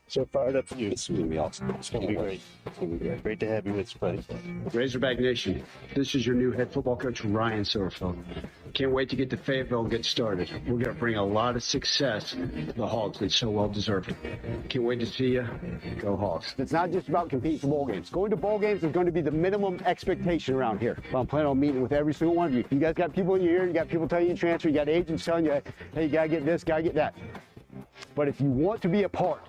So fired up for you. It's going to be awesome. It's going to be great. It's going to be great. Great to have you with us, buddy. Razorback Nation, this is your new head football coach, Ryan Silverfield. Can't wait to get to Fayetteville and get started. We're going to bring a lot of success to the Hogs. They so well deserve it. Can't wait to see you. Go Hogs. It's not just about competing for bowl games. Going to bowl games is going to be the minimum expectation around here. I'm planning on meeting with every single one of you. You guys got people in your ear. You got people telling you to transfer. You got agents telling you, hey, you got to get this, got to get that. But if you want to be a part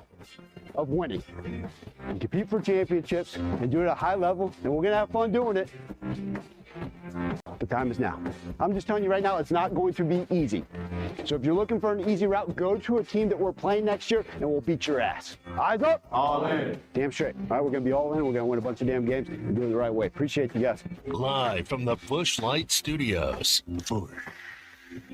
of winning and compete for championships and do it at a high level, and we're going to have fun doing it, the time is now. I'm just telling you right now, it's not going to be easy. So if you're looking for an easy route, go to a team that we're playing next year and we'll beat your ass. Eyes up. All in. Damn straight. All right, we're going to be all in. We're going to win a bunch of damn games and do it the right way. Appreciate you guys. Live from the Busch Light Studios.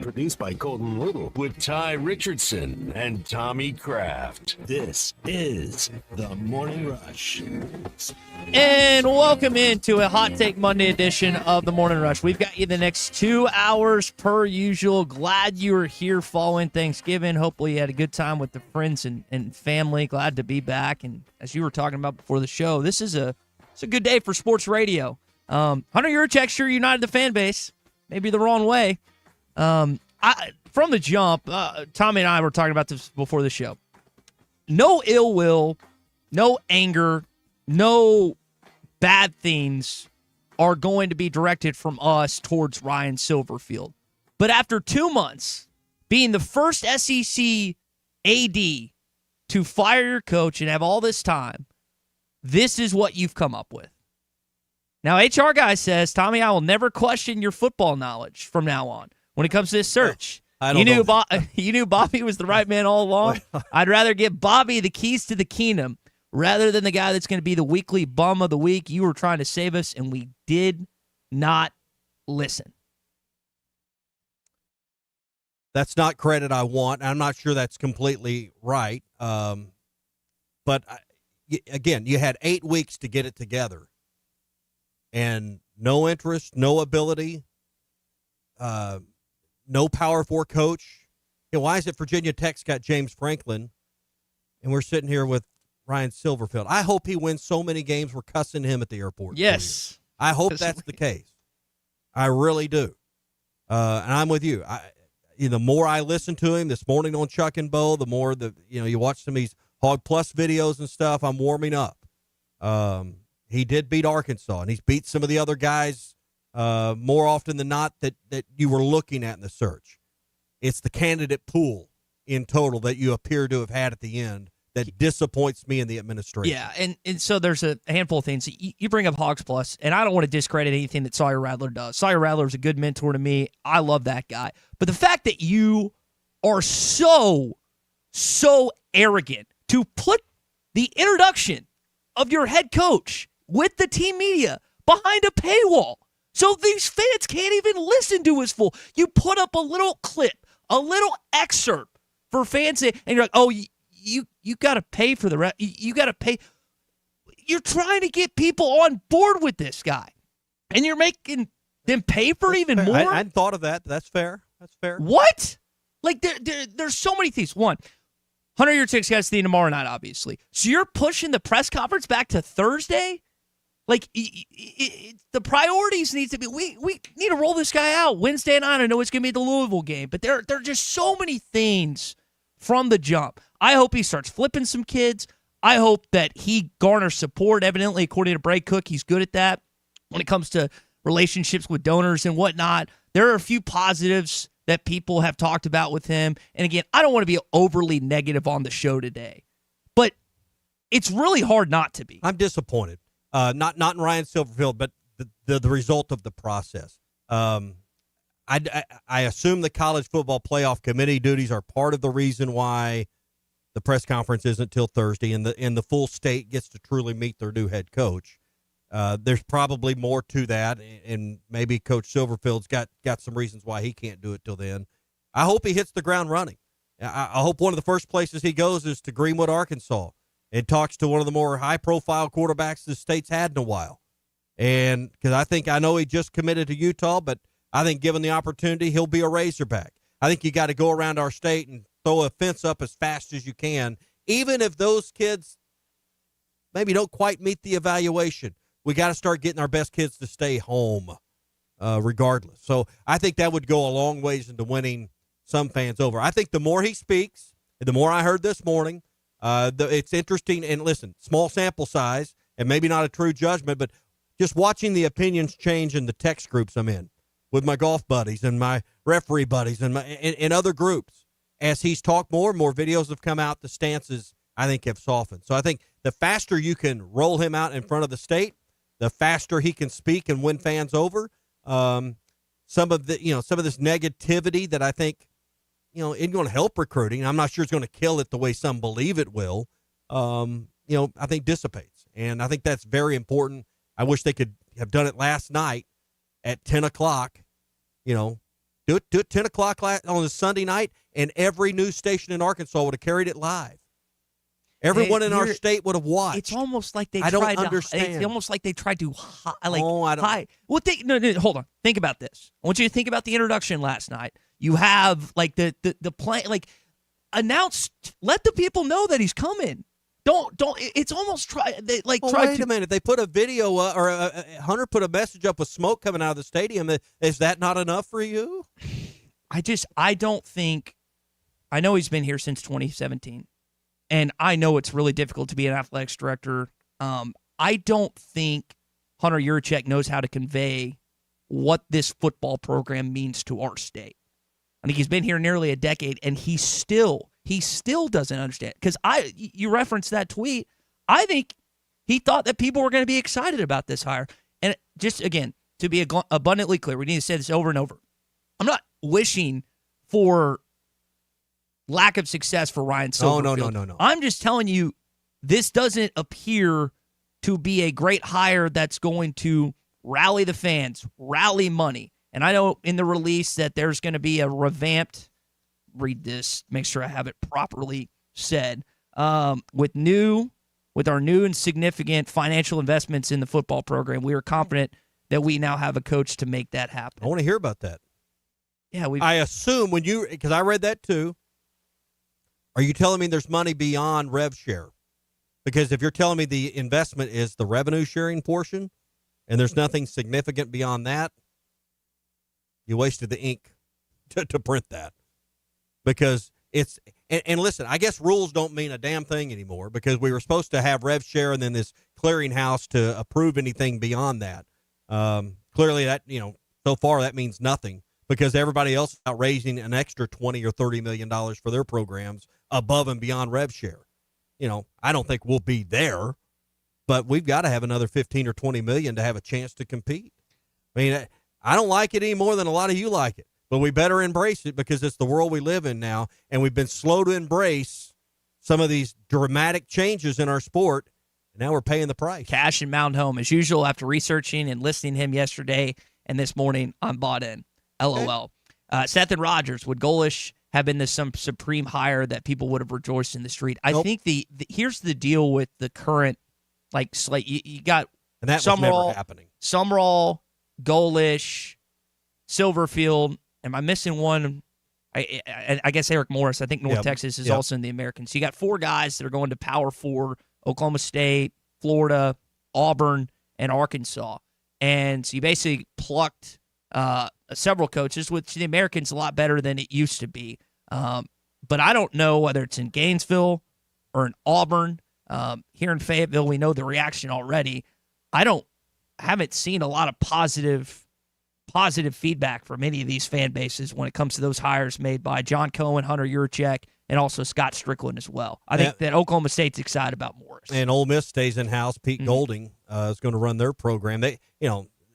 Produced by Colton Little with Ty Richardson and Tommy Kraft. This is the Morning Rush. And welcome into a Hot Take Monday edition of the Morning Rush. We've got you the next 2 hours per usual. Glad you were here following Thanksgiving. Hopefully you had a good time with the friends and family. Glad to be back. And as you were talking about before the show, this is it's a good day for sports radio. Hunter Yurchek sure united the fan base. Maybe the wrong way. From the jump, Tommy and I were talking about this before the show. No ill will, no anger, no bad things are going to be directed from us towards Ryan Silverfield. But after 2 months, being the first SEC AD to fire your coach and have all this time, this is what you've come up with. Now, HR guy says, Tommy, I will never question your football knowledge from now on. When it comes to this search, you knew Bobby was the right man all along. I'd rather give Bobby the keys to the kingdom rather than the guy that's going to be the weekly bum of the week. You were trying to save us, and we did not listen. That's not credit I want. I'm not sure that's completely right. But, again, you had 8 weeks to get it together. And no interest, no ability, no Power 4 coach. Why is it Virginia Tech's got James Franklin, and we're sitting here with Ryan Silverfield? I hope he wins so many games we're cussing him at the airport. Yes. I hope that's the case. I really do. And I'm with you. The more I listen to him this morning on Chuck and Bo, the more you watch some of these Hog Plus videos and stuff, I'm warming up. He did beat Arkansas, and he's beat some of the other guys more often than not that you were looking at in the search. It's the candidate pool in total that you appear to have had at the end that disappoints me in the administration. Yeah, and so there's a handful of things. You bring up Hogs Plus, and I don't want to discredit anything that Sawyer Radler does. Sawyer Radler is a good mentor to me. I love that guy. But the fact that you are so arrogant to put the introduction of your head coach with the team media behind a paywall, so these fans can't even listen to his full. You put up a little clip, a little excerpt for fans, and you're like, oh, you got to pay for the rest. You got to pay. You're trying to get people on board with this guy, and you're making them pay for That's even fair. more? I hadn't thought of that. That's fair. What? Like, there's so many things. One, Hunter Yurchek's got to see tomorrow night, obviously. So you're pushing the press conference back to Thursday? Like, the priorities need to be, we need to roll this guy out Wednesday night. I know it's going to be the Louisville game, but there are just so many things from the jump. I hope he starts flipping some kids. I hope that he garners support. Evidently, according to Bray Cook, he's good at that when it comes to relationships with donors and whatnot. There are a few positives that people have talked about with him. And again, I don't want to be overly negative on the show today, but it's really hard not to be. I'm disappointed. Not in Ryan Silverfield, but the result of the process. I assume the college football playoff committee duties are part of the reason why the press conference isn't till Thursday, and the full state gets to truly meet their new head coach. There's probably more to that, and maybe Coach Silverfield's got some reasons why he can't do it till then. I hope he hits the ground running. I hope one of the first places he goes is to Greenwood, Arkansas, and talks to one of the more high-profile quarterbacks the state's had in a while. And because I know he just committed to Utah, but I think given the opportunity, he'll be a Razorback. I think you got to go around our state and throw a fence up as fast as you can even if those kids maybe don't quite meet the evaluation, we got to start getting our best kids to stay home regardless. So I think that would go a long ways into winning some fans over. I think the more he speaks, the more I heard this morning, it's interesting. And listen, small sample size and maybe not a true judgment, but just watching the opinions change in the text groups I'm in with my golf buddies and my referee buddies and other groups. As he's talked more and more videos have come out, the stances, I think, have softened. So I think the faster you can roll him out in front of the state, the faster he can speak and win fans over. Some of this negativity that I think, isn't going to help recruiting. I'm not sure it's going to kill it the way some believe it will. I think dissipates. And I think that's very important. I wish they could have done it last night at 10 o'clock, do it 10 o'clock on a Sunday night, and every news station in Arkansas would have carried it live. Everyone in our state would have watched. It's almost like they I tried don't to. understand. It's almost like they tried to hide. Well, no, hold on. Think about this. I want you to think about the introduction last night. You have like the play, like announced. Let the people know that he's coming. Don't. It's almost try. They like well, try. Wait a minute. They put a video or Hunter put a message up with smoke coming out of the stadium. Is that not enough for you? I don't think. I know he's been here since 2017. And I know it's really difficult to be an athletics director. I don't think Hunter Yurachek knows how to convey what this football program means to our state. I think he's been here nearly a decade, and he still doesn't understand. Because you referenced that tweet. I think he thought that people were going to be excited about this hire. And just, again, to be abundantly clear, we need to say this over and over. I'm not wishing for lack of success for Ryan Silverfield. No. I'm just telling you, this doesn't appear to be a great hire that's going to rally the fans, rally money. And I know in the release that there's going to be a revamped, read this, make sure I have it properly said, with our new and significant financial investments in the football program, we are confident that we now have a coach to make that happen. I want to hear about that. Yeah, I assume because I read that too. Are you telling me there's money beyond rev share? Because if you're telling me the investment is the revenue sharing portion and there's nothing significant beyond that, you wasted the ink to print that. Because it's and listen, I guess rules don't mean a damn thing anymore because we were supposed to have rev share and then this clearinghouse to approve anything beyond that. Clearly that, so far that means nothing because everybody else is out raising an extra $20 or $30 million for their programs above and beyond rev share. I don't think we'll be there, but we've got to have another 15 or 20 million to have a chance to compete. I mean, I don't like it any more than a lot of you like it, but we better embrace it because it's the world we live in now. And we've been slow to embrace some of these dramatic changes in our sport. And now we're paying the price. Cash and Mound Home, as usual, after researching and listening to him yesterday and this morning, I'm bought in. LOL. Seth and Rogers, would Golish have been some supreme hire that people would have rejoiced in the street? I think here's the deal with the current slate. You got and that Summerall, was never happening. Summerall, Golish, Silverfield. Am I missing one? I guess Eric Morris. I think North Texas is also in the American. So you got 4 guys that are going to Power 4, Oklahoma State, Florida, Auburn, and Arkansas. And so you basically plucked several coaches, which the American's a lot better than it used to be. But I don't know whether it's in Gainesville or in Auburn. Here in Fayetteville, we know the reaction already. I haven't seen a lot of positive feedback from any of these fan bases when it comes to those hires made by John Cohen, Hunter Yurachek, and also Scott Strickland as well. I think that Oklahoma State's excited about Morris. And Ole Miss stays in house. Pete Golding is going to run their program. They,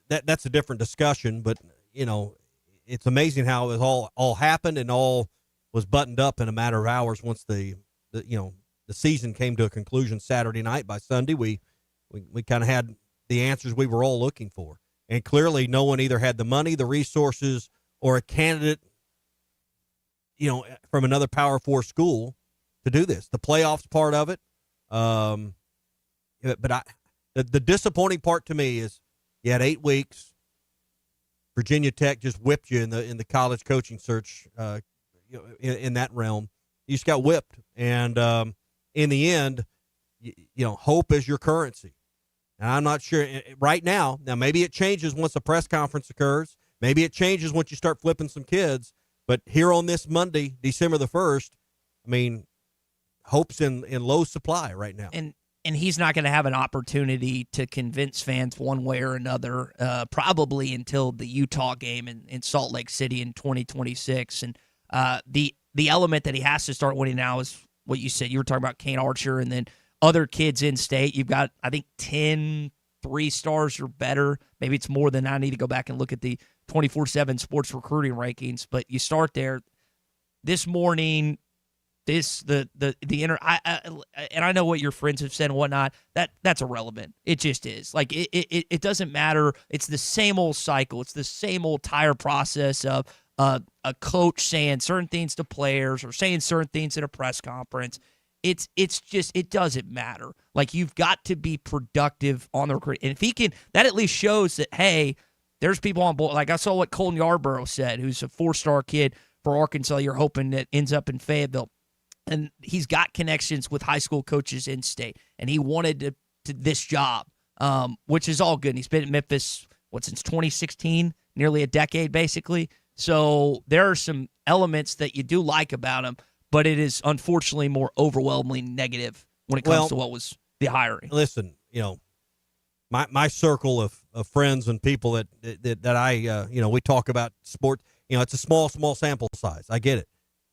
that's a different discussion, but it's amazing how it all happened and all was buttoned up in a matter of hours once the season came to a conclusion Saturday night. By Sunday, we kind of had the answers we were all looking for. And clearly no one either had the money, the resources, or a candidate, from another Power 4 school to do this. The playoffs part of it. But the disappointing part to me is you had 8 weeks. Virginia Tech just whipped you in the college coaching search in that realm. You just got whipped. And in the end, hope is your currency. And I'm not sure right now. Now, maybe it changes once the press conference occurs. Maybe it changes once you start flipping some kids. But here on this Monday, December the 1st, I mean, hope's in low supply right now. And he's not going to have an opportunity to convince fans one way or another, probably until the Utah game in Salt Lake City in 2026. And the element that he has to start winning now is what you said. You were talking about Kane Archer and then other kids in state. You've got, I think, 10 3-stars or better. Maybe it's more than I need to go back and look at the 24/7 sports recruiting rankings. But you start there. This morning, and I know what your friends have said and whatnot. That's irrelevant. It just is. Like it doesn't matter. It's the same old cycle. It's the same old tire process of a coach saying certain things to players or saying certain things at a press conference. It's just, it doesn't matter. Like, you've got to be productive on the recruit. And if he can, that at least shows that, hey, there's people on board. Like, I saw what Colton Yarborough said, who's a 4-star kid for Arkansas. You're hoping that ends up in Fayetteville. And he's got connections with high school coaches in state. And he wanted to this job, which is all good. And he's been at Memphis, since 2016, nearly a decade, basically. So there are some elements that you do like about him, but it is unfortunately more overwhelmingly negative when it comes to what was the hiring. Listen, my circle of friends and people that I, we talk about sports, it's a small sample size. I get it.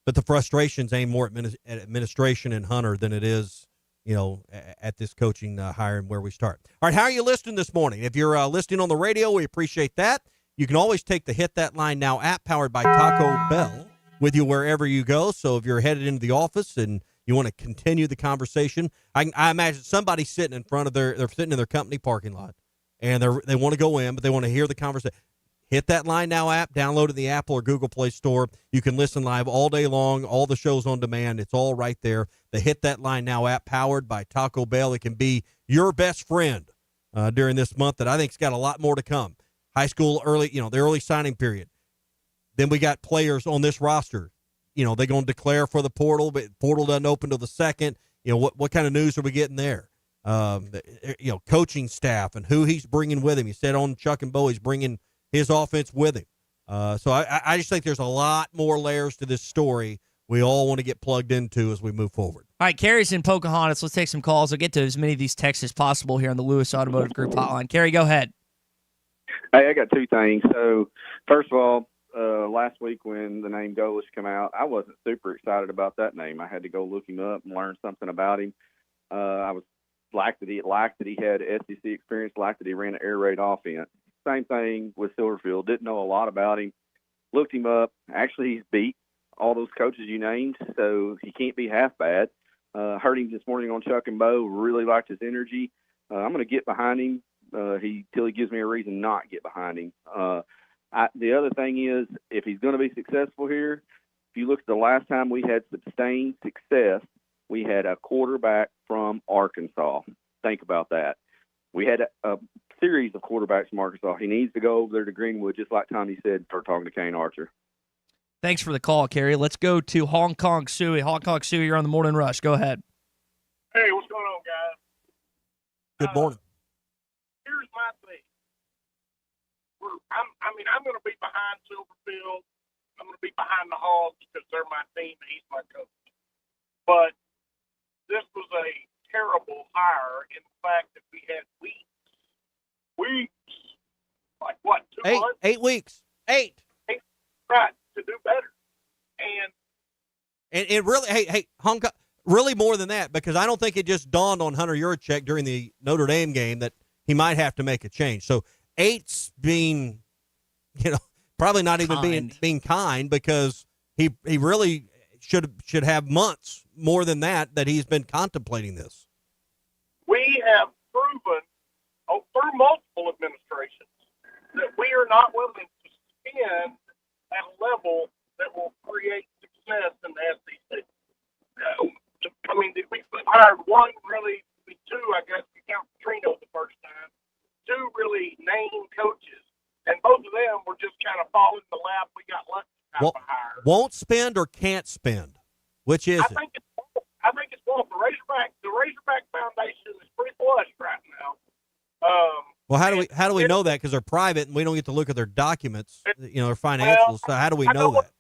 But the frustrations aim more at administration and Hunter than it is, at this coaching hire and where we start. All right, how are you listening this morning? If you're listening on the radio, we appreciate that. You can always take the Hit That Line Now app powered by Taco Bell with you wherever you go. So if you're headed into the office and you want to continue the conversation, I imagine somebody's sitting in front of they're sitting in their company parking lot, and they want to go in, but they want to hear the conversation. Hit That Line Now app, download it in the Apple or Google Play Store. You can listen live all day long, all the shows on demand. It's all right there. The Hit That Line Now app powered by Taco Bell. It can be your best friend during this month that I think's got a lot more to come. High school early, the early signing period. Then we got players on this roster. They're going to declare for the portal, but portal doesn't open till the 2nd. What kind of news are we getting there? Coaching staff and who he's bringing with him. He said on Chuck and Bo, he's bringing his offense with him. So I just think there's a lot more layers to this story we all want to get plugged into as we move forward. All right, Carrie's in Pocahontas. Let's take some calls. I'll get to as many of these texts as possible here on the Lewis Automotive Group hotline. Carrie, go ahead. Hey, I got two things. So, first of all, last week when the name Golish came out, I wasn't super excited about that name. I had to go look him up and learn something about him. I was liked that he had SEC experience, liked that he ran an air raid offense. Same thing with Silverfield. Didn't know a lot about him. Looked him up. Actually, he's beat all those coaches you named, so he can't be half bad. Heard him this morning on Chuck and Bo. Really liked his energy. I'm going to get behind him till he gives me a reason not to get behind him. The other thing is, if he's going to be successful here, if you look at the last time we had sustained success, we had a quarterback from Arkansas. Think about that. We had a series of quarterbacks from Arkansas. He needs to go over there to Greenwood, just like Tommy said, start talking to Kane Archer. Thanks for the call, Carrie. Let's go to Hong Kong Suey. Hong Kong Suey, you're on the Morning Rush. Go ahead. Hey, what's going on, guys? Good morning. Here's my thing. I'm going to be behind Silverfield. I'm going to be behind the Hogs because they're my team and he's my coach. But this was a terrible hire in the fact that we had weeks, like what, 2 months? 8 weeks. 8. Right, to do better. And it really, hey, Hong Kong, really more than that, because I don't think it just dawned on Hunter Yurachek during the Notre Dame game that he might have to make a change. So 8's being, probably not even being kind, because he really should have months more than that he's been contemplating this. We have proven through multiple administrations that we are not willing to spend at a level that will create success in the SEC. We hired one, really, two, I guess, we count Trino the first time, two really named coaches, and both of them were just kind of falling in the lap. We got lucky type of hire. Won't spend or can't spend? Which is I think it's both the Razorback Well, how do we know that? Because they're private and we don't get to look at their documents, their financials. Well, So how do we I know that?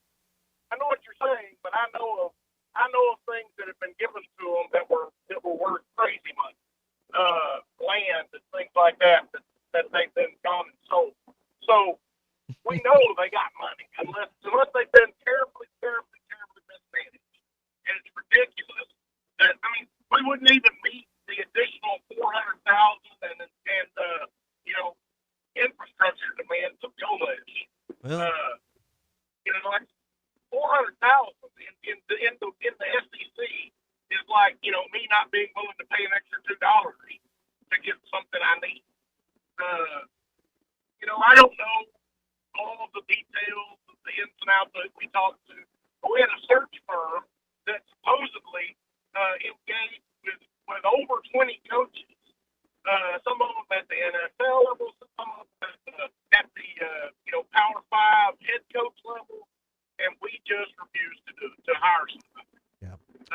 I know what you're saying, but I know of things that have been given to them that were worth crazy money, land and things like that they've been gone and sold. So we know they got money unless they've been terribly mismanaged. And it's ridiculous that we wouldn't even meet the additional 400,000 and infrastructure demands of Golish. Well, Like 400,000 in the SEC is like me not being willing to pay an extra $2 to get something I need. I don't know all of the details, the ins and outs that we talked to. But we had a search firm that supposedly engaged with over 20 coaches. Some of them at the NFL level, some of them at the Power 5 head coach level, and we just refused to hire somebody.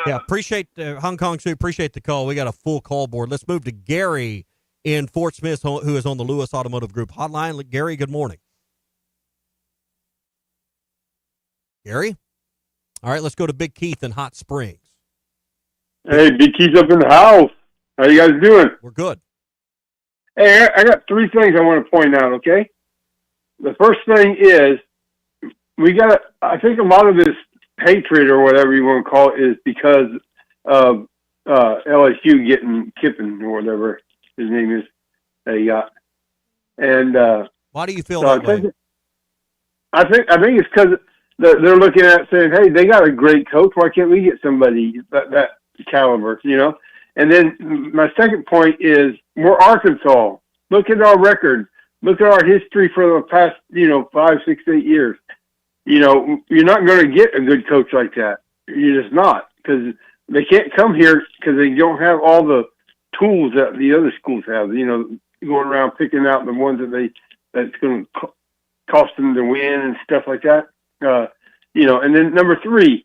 Yeah, appreciate Hong Kong Sue. Appreciate the call. We got a full call board. Let's move to Gary in Fort Smith, who is on the Lewis Automotive Group hotline. Gary, good morning. Gary? All right, let's go to Big Keith in Hot Springs. Hey, Big Keith's up in the house. How you guys doing? We're good. Hey, I got three things I want to point out, okay? The first thing is I think a lot of this hatred or whatever you want to call it is because of LSU getting Kippen or whatever his name is that he got. And why do you feel that way? I think it's because they're looking at it saying, hey, they got a great coach. Why can't we get somebody that caliber, And then my second point is we're Arkansas. Look at our record. Look at our history for the past, 5, 6, 8 years. You're not going to get a good coach like that. You're just not, because they can't come here because they don't have all the tools that the other schools have. Going around picking out the ones that's going to cost them to win and stuff like that. And then number three,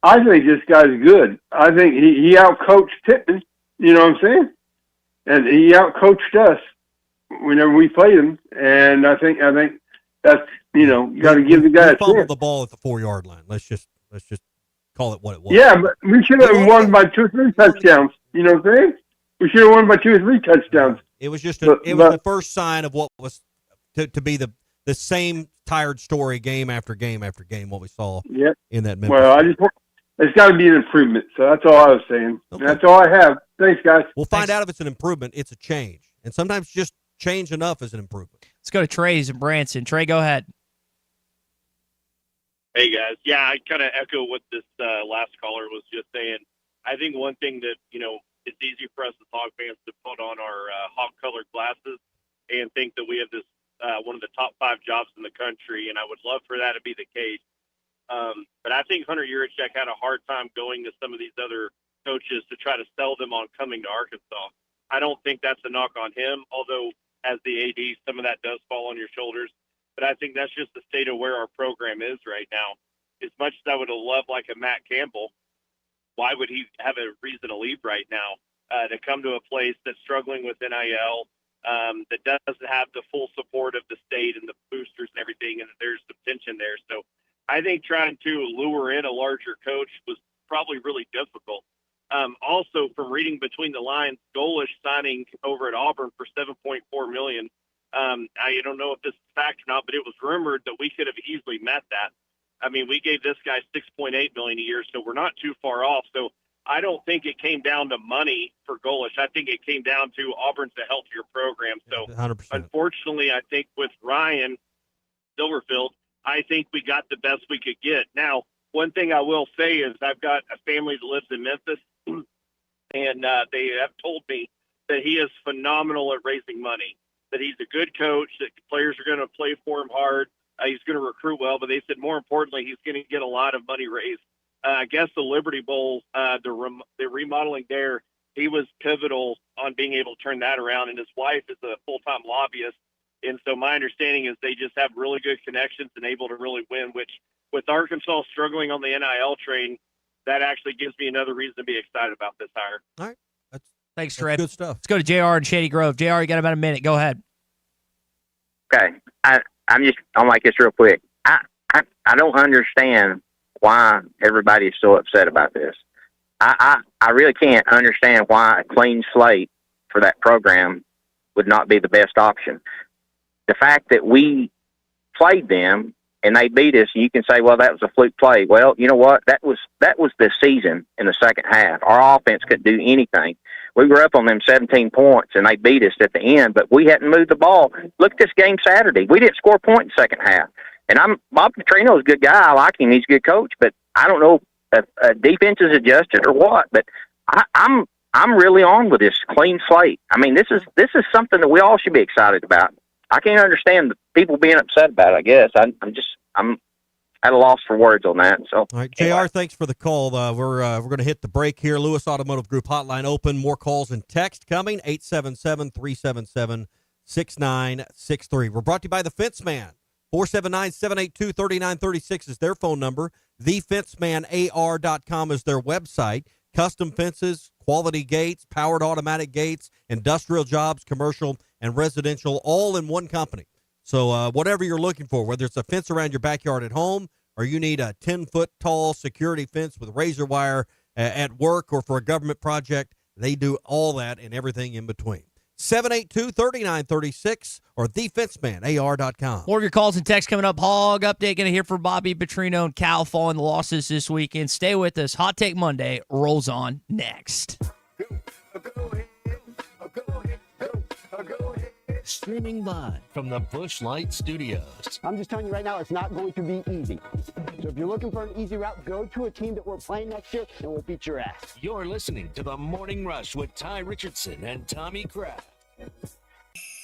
I think this guy's good. I think he outcoached Pittman. You know what I'm saying? And he outcoached us whenever we played him. And I think that's got to give the guy a fumbled chance. the ball at the 4-yard line. Let's just call it what it was. Yeah, but we should have won by 2 or 3 touchdowns. You know what I'm saying? We should have won by 2 or 3 touchdowns. It was just was the first sign of what was to be the same tired story game after game after game. What we saw in that Memphis. Well, it's got to be an improvement. So that's all I was saying. Okay. That's all I have. Thanks, guys. We'll find out if it's an improvement. It's a change, and sometimes just change enough is an improvement. Let's go to Trey's in Branson. Trey, go ahead. Hey, guys. Yeah, I kind of echo what this last caller was just saying. I think one thing that, it's easy for us as Hog fans to put on our hog-colored glasses and think that we have this one of the top 5 jobs in the country, and I would love for that to be the case. But I think Hunter Yurichek had a hard time going to some of these other coaches to try to sell them on coming to Arkansas. I don't think that's a knock on him, although as the AD, some of that does fall on your shoulders. But I think that's just the state of where our program is right now. As much as I would have loved like a Matt Campbell, why would he have a reason to leave right now to come to a place that's struggling with NIL, that doesn't have the full support of the state and the boosters and everything, and there's some tension there. So I think trying to lure in a larger coach was probably really difficult. Also, from reading between the lines, Golish signing over at Auburn for $7.4 million. I don't know if this is fact or not, but it was rumored that we could have easily met that. I mean, we gave this guy $6.8 million a year, so we're not too far off. So I don't think it came down to money for Golish. I think it came down to Auburn's a healthier program. So 100%. Unfortunately, I think with Ryan Silverfield, I think we got the best we could get. Now, one thing I will say is I've got a family that lives in Memphis, and they have told me that he is phenomenal at raising money, that he's a good coach, that players are going to play for him hard. He's going to recruit well, but they said more importantly, he's going to get a lot of money raised. I guess the Liberty Bowl, the remodeling there, he was pivotal on being able to turn that around, and his wife is a full-time lobbyist. And so my understanding is they just have really good connections and able to really win, which with Arkansas struggling on the NIL train, that actually gives me another reason to be excited about this hire. All right. Thanks, Trey. Good stuff. Let's go to JR in Shady Grove. JR, you got about a minute. Go ahead. Okay. I'm gonna make this real quick. I don't understand why everybody is so upset about this. I really can't understand why a clean slate for that program would not be the best option. The fact that we played them and they beat us, you can say, well, that was a fluke play. Well, you know what? That was the season in the second half. Our offense couldn't do anything. We were up on them 17 points, and they beat us at the end, but we hadn't moved the ball. Look at this game Saturday. We didn't score a point in the second half. And Bob Petrino's a good guy. I like him. He's a good coach, but I don't know if defense is adjusted or what. But I'm really on with this clean slate. I mean, this is something that we all should be excited about. I can't understand the people being upset about it, I guess. I'm at a loss for words on that. So, all right, JR, thanks for the call. We're going to hit the break here. Lewis Automotive Group hotline open. More calls and text coming. 877-377-6963. We're brought to you by the Fence Man. 479-782-3936 is their phone number. TheFenceManAR.com is their website. Custom fences, quality gates, powered automatic gates, industrial jobs, commercial and residential, all in one company. So whatever you're looking for, whether it's a fence around your backyard at home or you need a 10-foot tall security fence with razor wire at work or for a government project, they do all that and everything in between. 782-3936 or TheFenceManAR.com. More of your calls and texts coming up. Hog update. Going to hear from Bobby Petrino and Cal following the losses this weekend. Stay with us. Hot Take Monday rolls on next. Streaming live from the Busch Light Studios. I'm just telling you right now, it's not going to be easy. So if you're looking for an easy route, go to a team that we're playing next year, and we'll beat your ass. You're listening to The Morning Rush with Ty Richardson and Tommy Kraft.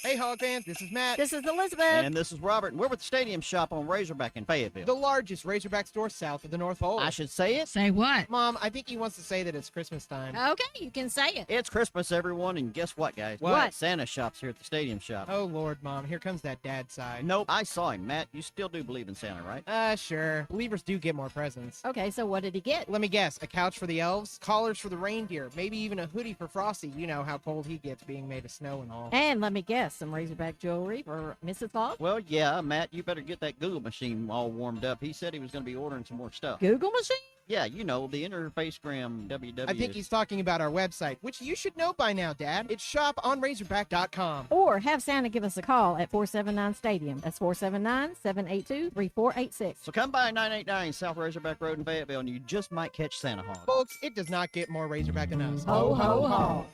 Hey, Hog fans, this is Matt. This is Elizabeth. And this is Robert, and we're with the Stadium Shop on Razorback in Fayetteville. The largest Razorback store south of the North Pole. I should say it? Say what? Mom, I think he wants to say that it's Christmas time. Okay, you can say it. It's Christmas, everyone, and guess what, guys? What? Santa shop's here at the Stadium Shop. Oh, Lord, Mom, here comes that dad side. Nope, I saw him. Matt, you still do believe in Santa, right? Sure. Believers do get more presents. Okay, so what did he get? Let me guess, a couch for the elves, collars for the reindeer, maybe even a hoodie for Frosty. You know how cold he gets being made of snow and all. And let me guess, some Razorback jewelry for Mrs. Fogg? Well, yeah, Matt, you better get that Google machine all warmed up. He said he was going to be ordering some more stuff. Google machine? Yeah, you know, the interfacegram www. I think he's talking about our website, which you should know by now, Dad. It's shoponrazorback.com. Or have Santa give us a call at 479-STADIUM. That's 479-782-3486. So come by 989 South Razorback Road in Fayetteville, and you just might catch Santa Hog. Folks, it does not get more Razorback than us. Ho, ho, ho.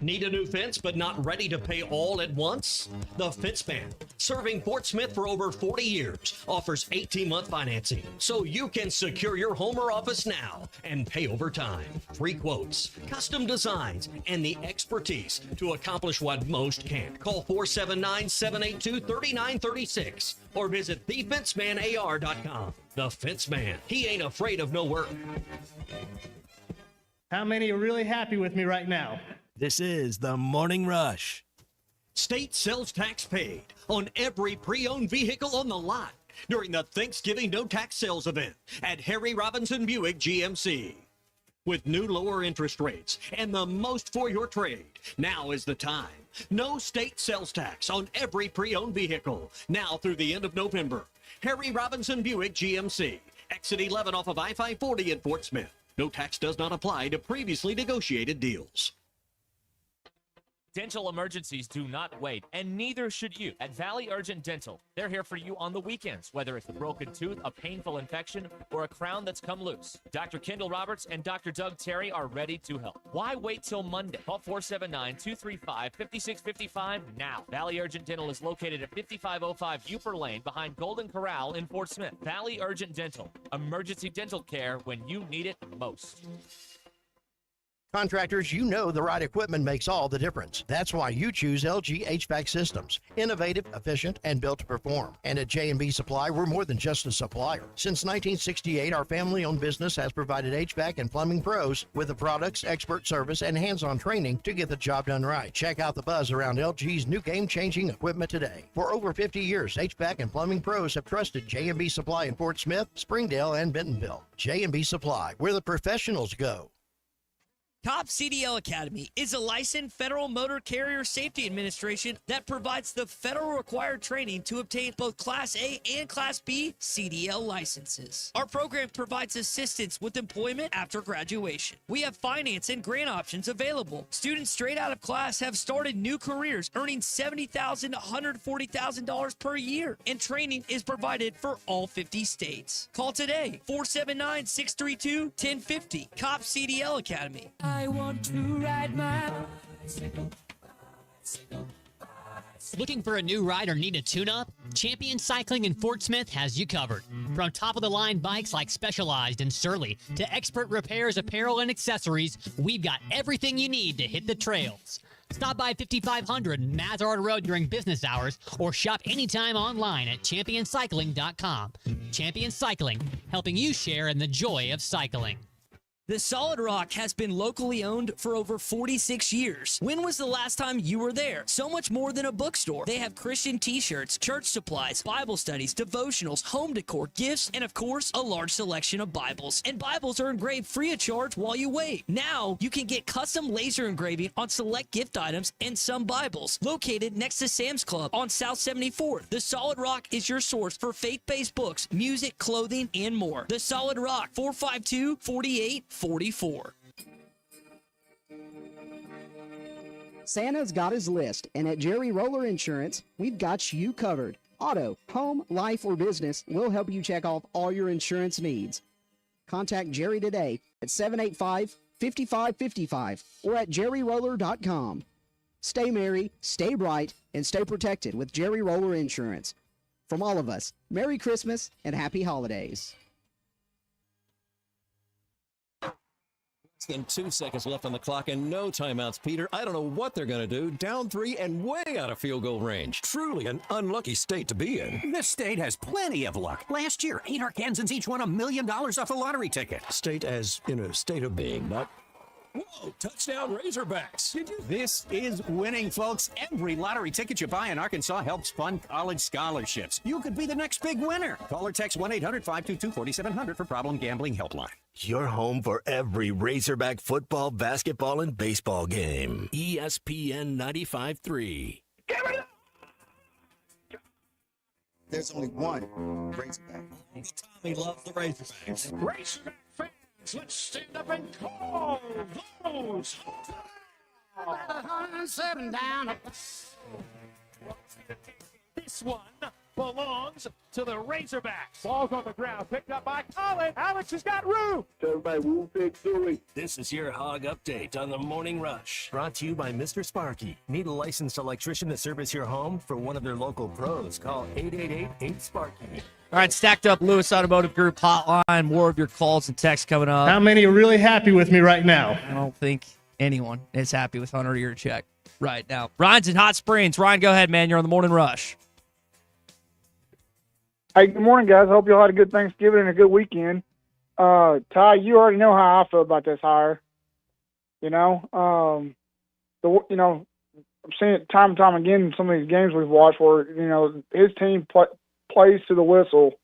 Need a new fence but not ready to pay all at once? The Fence Man, serving Fort Smith for over 40 years, offers 18-month financing so you can secure your home or office now and pay over time. Free quotes, custom designs, and the expertise to accomplish what most can't. Call 479-782-3936 or visit TheFenceManAR.com. The Fence Man, he ain't afraid of no work. How many are really happy with me right now? This is The Morning Rush. State sales tax paid on every pre-owned vehicle on the lot during the Thanksgiving No Tax Sales event at Harry Robinson Buick GMC. With new lower interest rates and the most for your trade, now is the time. No state sales tax on every pre-owned vehicle, now through the end of November. Harry Robinson Buick GMC, exit 11 off of I-540 in Fort Smith. No tax does not apply to previously negotiated deals. Dental emergencies do not wait, and neither should you. At Valley Urgent Dental, they're here for you on the weekends, whether it's a broken tooth, a painful infection, or a crown that's come loose. Dr. Kendall Roberts and Dr. Doug Terry are ready to help. Why wait till Monday? Call 479-235-5655 now. Valley Urgent Dental is located at 5505 Uper Lane behind Golden Corral in Fort Smith. Valley Urgent Dental, emergency dental care when you need it most. Contractors, you know the right equipment makes all the difference. That's why you choose LG HVAC systems. Innovative, efficient, and built to perform. And at J&B Supply, we're more than just a supplier. Since 1968, our family-owned business has provided HVAC and plumbing pros with the products, expert service, and hands-on training to get the job done right. Check out the buzz around LG's new game-changing equipment today. For over 50 years, HVAC and plumbing pros have trusted J&B Supply in Fort Smith, Springdale, and Bentonville. J&B Supply, where the professionals go. COP CDL Academy is a licensed Federal Motor Carrier Safety Administration that provides the federal required training to obtain both Class A and Class B CDL licenses. Our program provides assistance with employment after graduation. We have finance and grant options available. Students straight out of class have started new careers earning $70,000 to $140,000 per year, and training is provided for all 50 states. Call today, 479-632-1050, COP CDL Academy. I want to ride my bicycle. Looking for a new ride or need a tune-up? Champion Cycling in Fort Smith has you covered. From top-of-the-line bikes like Specialized and Surly to expert repairs, apparel, and accessories, we've got everything you need to hit the trails. Stop by 5500 Mazard Road during business hours or shop anytime online at championcycling.com. Champion Cycling, helping you share in the joy of cycling. The Solid Rock has been locally owned for over 46 years. When was the last time you were there? So much more than a bookstore. They have Christian t-shirts, church supplies, Bible studies, devotionals, home decor, gifts, and of course, a large selection of Bibles. And Bibles are engraved free of charge while you wait. Now, you can get custom laser engraving on select gift items and some Bibles. Located next to Sam's Club on South 74th, The Solid Rock is your source for faith-based books, music, clothing, and more. The Solid Rock, 452-4844. Santa's got his list, and at Jerry Roller Insurance, we've got you covered. Auto, home, life, or business, we'll help you check off all your insurance needs. Contact Jerry today at 785-5555 or at jerryroller.com. Stay merry, stay bright, and stay protected with Jerry Roller Insurance. From all of us, Merry Christmas and Happy Holidays. Less than 2 seconds left on the clock and no timeouts, Peter. I don't know what they're going to do. Down 3 and way out of field goal range. Truly an unlucky state to be in. This state has plenty of luck. Last year, 8 Arkansans each won $1 million off a lottery ticket. State as in a state of being, not... Whoa, touchdown Razorbacks. This is winning, folks. Every lottery ticket you buy in Arkansas helps fund college scholarships. You could be the next big winner. Call or text 1-800-522-4700 for Problem Gambling Helpline. Your home for every Razorback football, basketball, and baseball game. ESPN 95.3. There's only one Razorback. Tommy loves the Razorbacks. Razorback fans, let's stand up and call those. 107 down. This one belongs to the Razorbacks. Ball's on the ground, picked up by Colin. Alex has got room. Everybody, Wolf Victory. This is your Hog Update on the Morning Rush. Brought to you by Mr. Sparky. Need a licensed electrician to service your home? For one of their local pros, call 888-8-SPARKY. All right, stacked up Lewis Automotive Group hotline. More of your calls and texts coming up. How many are really happy with me right now? I don't think anyone is happy with Hunter Yurchek right now. Ryan's in Hot Springs. Ryan, go ahead, man. You're on the Morning Rush. Hey, good morning, guys. Hope you all had a good Thanksgiving and a good weekend. Ty, you already know how I feel about this hire. I'm seeing it time and time again in some of these games we've watched where, his team plays to the whistle,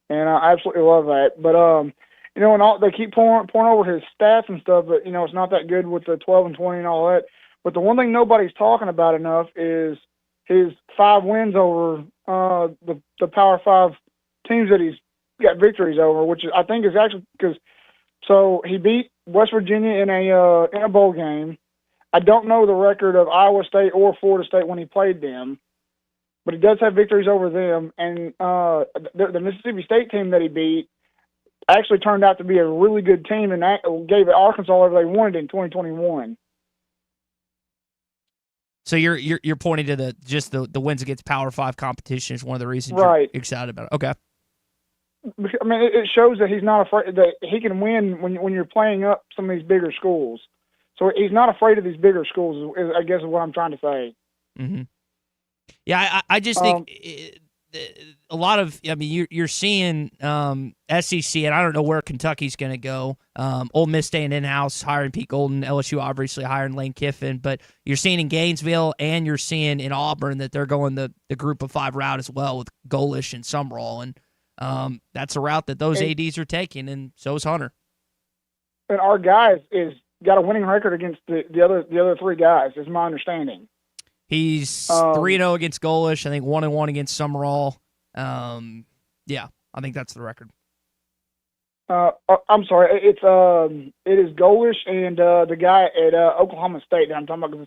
and I absolutely love that. But, and all they keep pouring over his stats and stuff, but, it's not that good with the 12 and 20 and all that. But the one thing nobody's talking about enough is his 5 wins over the Power 5 teams that he's got victories over, which I think is actually because he beat West Virginia in a bowl game. I don't know the record of Iowa State or Florida State when he played them, but he does have victories over them. And the Mississippi State team that he beat actually turned out to be a really good team and gave Arkansas whatever they wanted in 2021. So you're pointing to the wins against Power 5 competition is one of the reasons right. You're excited about it. Okay. I mean, it shows that he's not afraid, that he can win when you're playing up some of these bigger schools. So he's not afraid of these bigger schools, I guess is what I'm trying to say. Mm-hmm. Yeah, I just think a lot of, you're seeing SEC, and I don't know where Kentucky's going to go. Ole Miss staying in-house, hiring Pete Golden, LSU obviously hiring Lane Kiffin, but you're seeing in Gainesville and you're seeing in Auburn that they're going the group of 5 route as well with Golish and Sumrall, and that's a route that those ADs are taking, and so is Hunter. And our guys is got a winning record against the other three guys, is my understanding. He's 3-0 against Golish. I think 1-1 against Summerall. Yeah, I think that's the record. I'm sorry. It is Golish and the guy at Oklahoma State that I'm talking about. 'Cause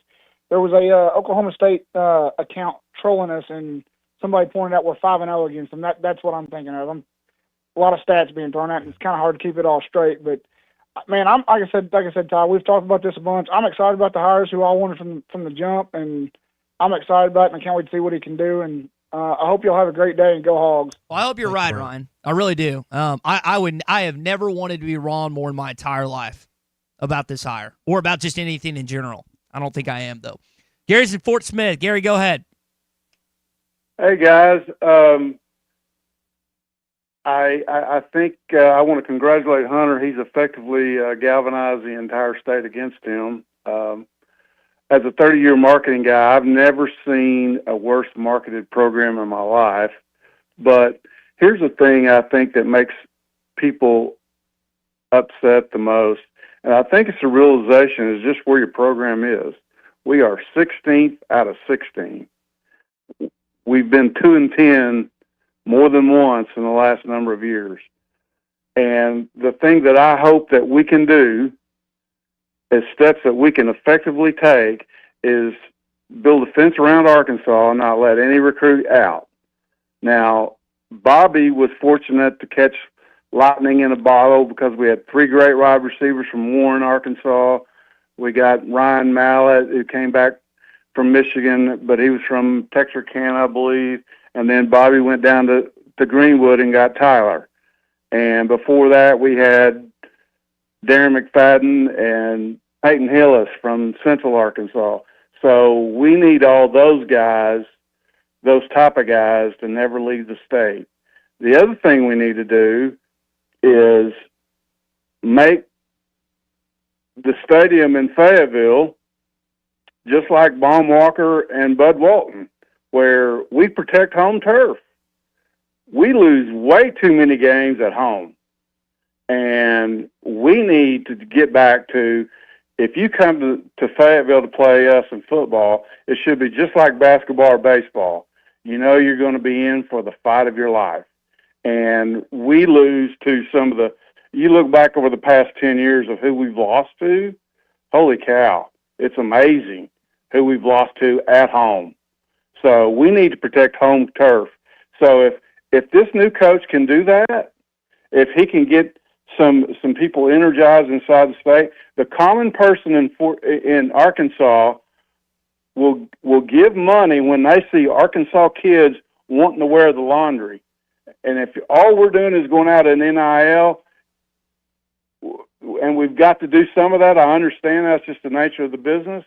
there was a Oklahoma State account trolling us, and somebody pointed out we're 5-0 against them. That's what I'm thinking of. A lot of stats being thrown out, and it's kind of hard to keep it all straight. But man, I'm like I said, Ty, we've talked about this a bunch. I'm excited about the hires who all wanted from the jump, and I'm excited about it, and I can't wait to see what he can do. And I hope you'll have a great day and go Hogs. Well, I hope you're right, Ryan. I really do. I have never wanted to be wrong more in my entire life about this hire or about just anything in general. I don't think I am, though. Gary's in Fort Smith. Gary, go ahead. Hey, guys. I think I want to congratulate Hunter. He's effectively galvanized the entire state against him. As a 30-year marketing guy, I've never seen a worse marketed program in my life. But here's the thing I think that makes people upset the most, and I think it's the realization is just where your program is. We are 16th out of 16. We've been 2-10 more than once in the last number of years. And the thing that I hope that we can do as steps that we can effectively take is build a fence around Arkansas and not let any recruit out. Now, Bobby was fortunate to catch lightning in a bottle because we had 3 great wide receivers from Warren, Arkansas. We got Ryan Mallett, who came back from Michigan, but he was from Texarkana, I believe. And then Bobby went down to Greenwood and got Tyler. And before that, we had Darren McFadden and Peyton Hillis from Central Arkansas. So we need all those guys, those type of guys, to never leave the state. The other thing we need to do is make the stadium in Fayetteville just like Baum Walker and Bud Walton, where we protect home turf. We lose way too many games at home. And we need to get back to, if you come to Fayetteville to play us in football, it should be just like basketball or baseball. You know you're going to be in for the fight of your life. And we lose to some of the, you look back over the past 10 years of who we've lost to, holy cow, it's amazing who we've lost to at home. So we need to protect home turf. So if this new coach can do that, if he can get some people energized inside the state, the common person in Arkansas will give money when they see Arkansas kids wanting to wear the laundry. And if all we're doing is going out in NIL, and we've got to do some of that, I understand that's just the nature of the business.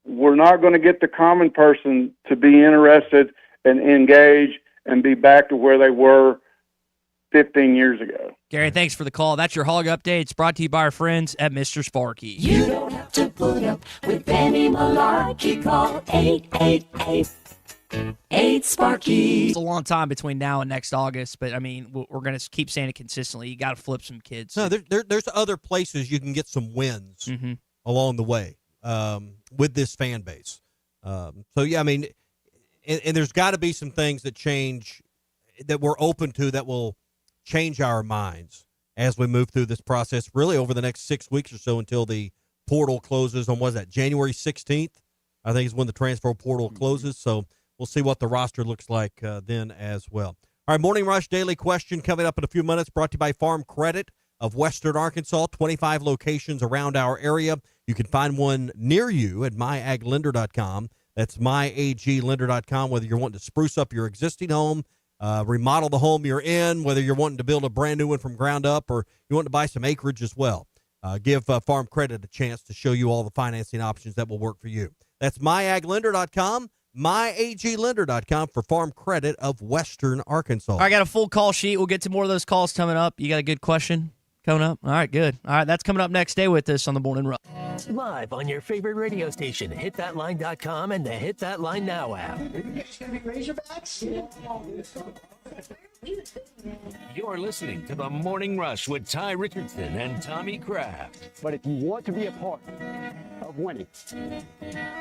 We're not going to get the common person to be interested and engage and be back to where they were 15 years ago. Gary, thanks for the call. That's your Hog Update. It's brought to you by our friends at Mr. Sparky. You don't have to put up with Benny Malarkey. Call 888-8-SPARKY. It's a long time between now and next August, but, I mean, we're going to keep saying it consistently. You got to flip some kids. No, there's other places you can get some wins along the way with this fan base. So, yeah, I mean, and there's got to be some things that change that we're open to that will change our minds as we move through this process, really over the next 6 weeks or so until the portal closes on, what is that, January 16th? I think is when the transfer portal closes. So we'll see what the roster looks like then as well. All right, Morning Rush Daily Question coming up in a few minutes, brought to you by Farm Credit of Western Arkansas, 25 locations around our area. You can find one near you at myaglender.com. That's myaglender.com, whether you're wanting to spruce up your existing home, remodel the home you're in, whether you're wanting to build a brand new one from ground up, or you want to buy some acreage as well. Give Farm Credit a chance to show you all the financing options that will work for you. That's myaglender.com, myaglender.com for Farm Credit of Western Arkansas. I got a full call sheet. We'll get to more of those calls coming up. You got a good question coming up? All right, good. All right, that's coming up next. Stay with us on the Morning Rush. Live on your favorite radio station, hitthatline.com and the Hit That Line Now app. Razorbacks? You're listening to The Morning Rush with Ty Richardson and Tommy Kraft. But if you want to be a part of winning, the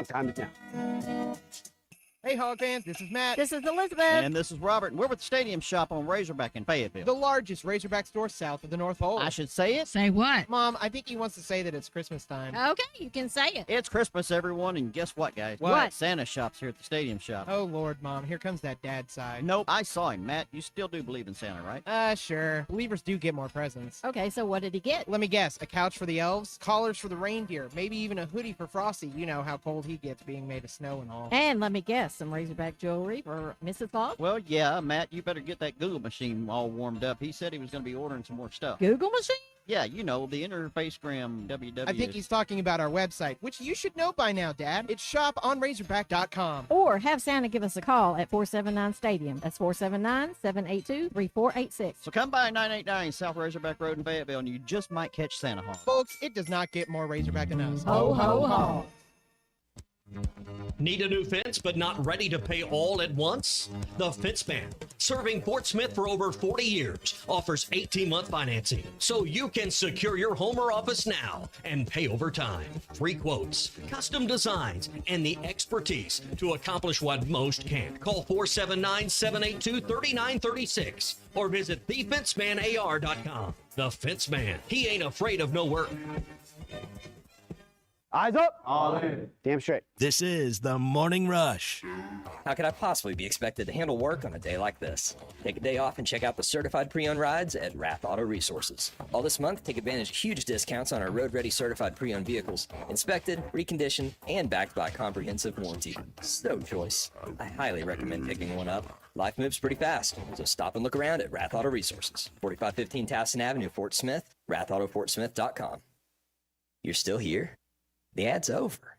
time is now. Hey, Hog fans, this is Matt. This is Elizabeth. And this is Robert, and we're with the Stadium Shop on Razorback in Fayetteville. The largest Razorback store south of the North Pole. I should say it? Say what? Mom, I think he wants to say that it's Christmas time. Okay, you can say it. It's Christmas, everyone, and guess what, guys? What? Santa shop's here at the Stadium Shop. Oh, Lord, Mom, here comes that dad side. Nope, I saw him. Matt, you still do believe in Santa, right? Sure. Believers do get more presents. Okay, so what did he get? Let me guess, a couch for the elves, collars for the reindeer, maybe even a hoodie for Frosty. You know how cold he gets being made of snow and all. And let me guess, some Razorback jewelry for Mrs. Fox? Well, yeah, Matt, you better get that Google machine all warmed up. He said he was going to be ordering some more stuff. Google machine? Yeah, you know, the Interfacegram www. I think he's talking about our website, which you should know by now, Dad. It's shoponrazorback.com. Or have Santa give us a call at 479-STADIUM. That's 479-782-3486. So come by 989 South Razorback Road in Fayetteville, and you just might catch Santa Hall. Folks, it does not get more Razorback than us. Ho, ho, ho. Need a new fence but not ready to pay all at once? The Fence Man, serving Fort Smith for over 40 years, offers 18-month financing so you can secure your home or office now and pay over time. Free quotes, custom designs, and the expertise to accomplish what most can't. Call 479-782-3936 or visit thefencemanAR.com. The Fence Man, he ain't afraid of no work. Eyes up. All in. Damn straight. This is The Morning Rush. How could I possibly be expected to handle work on a day like this? Take a day off and check out the certified pre-owned rides at Rath Auto Resources. All this month, take advantage of huge discounts on our road-ready certified pre-owned vehicles, inspected, reconditioned, and backed by a comprehensive warranty. So choice. I highly recommend picking one up. Life moves pretty fast, so stop and look around at Rath Auto Resources. 4515 Towson Avenue, Fort Smith, rathautofortsmith.com. You're still here? The ad's over.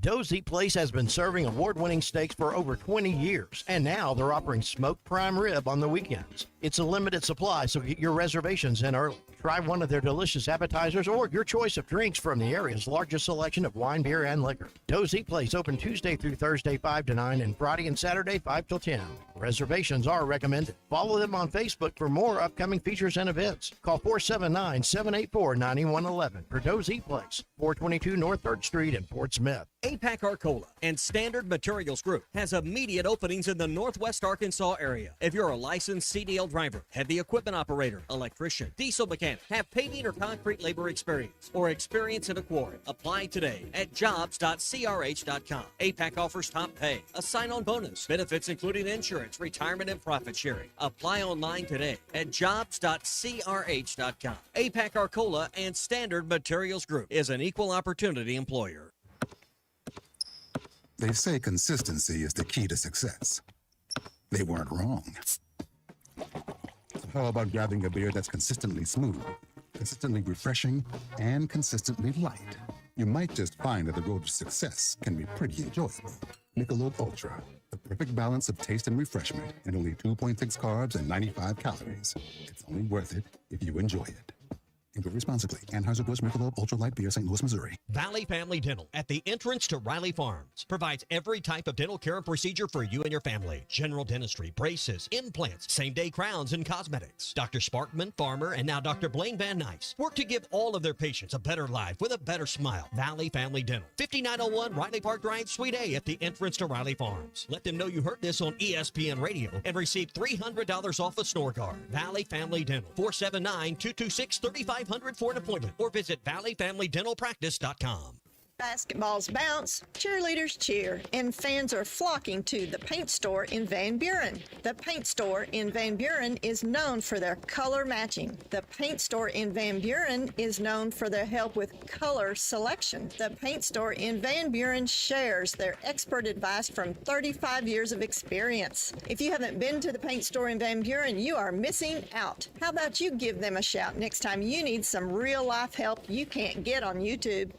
Doe's Eat Place has been serving award-winning steaks for over 20 years, and now they're offering smoked prime rib on the weekends. It's a limited supply, so get your reservations in early. Try one of their delicious appetizers or your choice of drinks from the area's largest selection of wine, beer, and liquor. Doe's Eat Place open Tuesday through Thursday 5 to 9 and Friday and Saturday 5 till 10. Reservations are recommended. Follow them on Facebook for more upcoming features and events. Call 479-784-9111 for Doe's Eat Place, 422 North 3rd Street in Fort Smith. APAC Arcola and Standard Materials Group has immediate openings in the Northwest Arkansas area. If you're a licensed CDL driver, heavy equipment operator, electrician, diesel mechanic, have paving or concrete labor experience, or experience in a quarry, apply today at jobs.crh.com. APAC offers top pay, a sign-on bonus, benefits including insurance, retirement, and profit sharing. Apply online today at jobs.crh.com. APAC Arcola and Standard Materials Group is an equal opportunity employer. They say consistency is the key to success. They weren't wrong. How about grabbing a beer that's consistently smooth, consistently refreshing, and consistently light? You might just find that the road to success can be pretty enjoyable. Michelob Ultra, the perfect balance of taste and refreshment, and only 2.6 carbs and 95 calories. It's only worth it if you enjoy it. Enjoy responsibly. Anheuser-Busch Michelob Ultra Light Beer, St. Louis, Missouri. Valley Family Dental at the entrance to Riley Farms provides every type of dental care and procedure for you and your family. General dentistry, braces, implants, same-day crowns, and cosmetics. Dr. Sparkman, Farmer, and now Dr. Blaine Van Nice work to give all of their patients a better life with a better smile. Valley Family Dental, 5901 Riley Park Drive, Suite A at the entrance to Riley Farms. Let them know you heard this on ESPN Radio and receive $300 off a store card. Valley Family Dental, 479-226-3500 for an appointment, or visit valleyfamilydentalpractice.com. Basketballs bounce, cheerleaders cheer, and fans are flocking to the Paint Store in Van Buren. The Paint Store in Van Buren is known for their color matching. The Paint Store in Van Buren is known for their help with color selection. The Paint Store in Van Buren shares their expert advice from 35 years of experience. If you haven't been to the Paint Store in Van Buren, you are missing out. How about you give them a shout next time you need some real-life help you can't get on YouTube?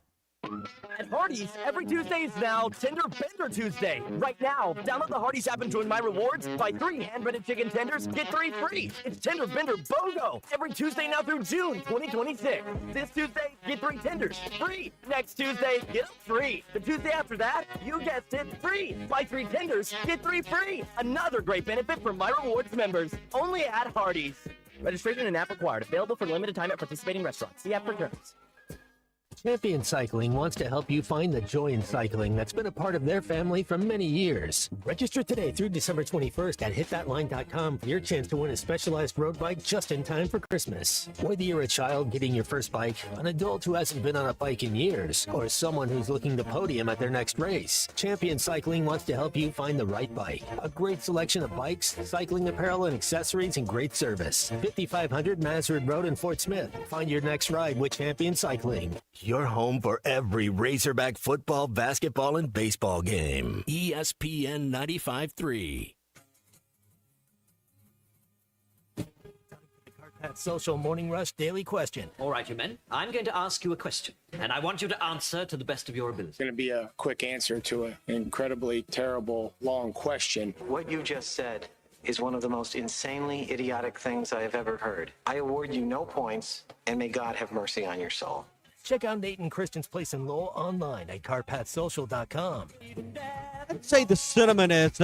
At Hardee's, every Tuesday is now Tender Bender Tuesday. Right now, download the Hardee's app and join My Rewards. Buy 3 hand-breaded chicken tenders, get 3 free. It's Tender Bender BOGO. Every Tuesday now through June 2026. This Tuesday, get 3 tenders, free. Next Tuesday, get them free. The Tuesday after that, you guessed it, free. Buy 3 tenders, get 3 free. Another great benefit for My Rewards members. Only at Hardee's. Registration and app required. Available for limited time at participating restaurants. See app for terms. Champion Cycling wants to help you find the joy in cycling that's been a part of their family for many years. Register today through December 21st at hitthatline.com for your chance to win a specialized road bike just in time for Christmas. Whether you're a child getting your first bike, an adult who hasn't been on a bike in years, or someone who's looking to podium at their next race, Champion Cycling wants to help you find the right bike. A great selection of bikes, cycling apparel and accessories, and great service. 5500 Mazard Road in Fort Smith. Find your next ride with Champion Cycling. Your home for every Razorback football, basketball, and baseball game. ESPN 95.3. At Social Morning Rush Daily Question. All right, you men. I'm going to ask you a question, and I want you to answer to the best of your ability. It's going to be a quick answer to an incredibly terrible, long question. What you just said is one of the most insanely idiotic things I have ever heard. I award you no points, and may God have mercy on your soul. Check out Nate and Christian's Place in Lowell online at carpathsocial.com. I'd say the sentiment is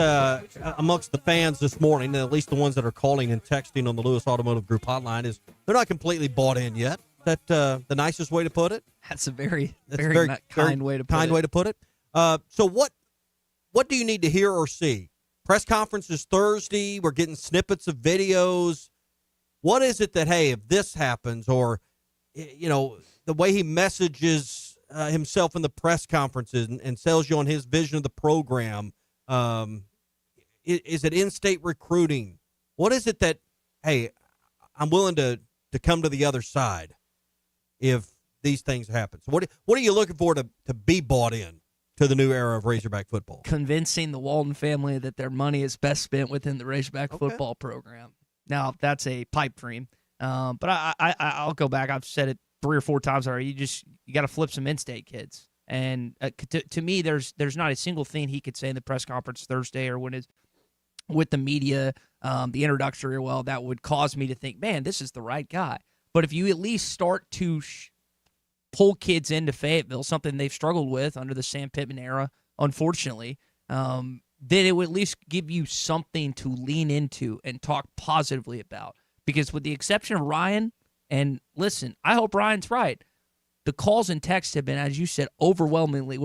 amongst the fans this morning, at least the ones that are calling and texting on the Lewis Automotive Group hotline, is they're not completely bought in yet. That the nicest way to put it? That's a very kind way to put it. So what do you need to hear or see? Press conference is Thursday. We're getting snippets of videos. What is it that, hey, if this happens, or, you know, the way he messages himself in the press conferences and sells you on his vision of the program, is it in-state recruiting? What is it that, hey, I'm willing to come to the other side if these things happen? So what are you looking for to be bought in to the new era of Razorback football? Convincing the Walton family that their money is best spent within the Razorback football program. Now, that's a pipe dream. But I'll go back. I've said it 3 or 4 times already. You got to flip some in-state kids. And to me, there's not a single thing he could say in the press conference Thursday or when it's with the media, the introductory, well, that would cause me to think, man, this is the right guy. But if you at least start to pull kids into Fayetteville, something they've struggled with under the Sam Pittman era, unfortunately, then it would at least give you something to lean into and talk positively about. Because with the exception of Ryan, and listen, I hope Ryan's right, the calls and texts have been, as you said, overwhelmingly.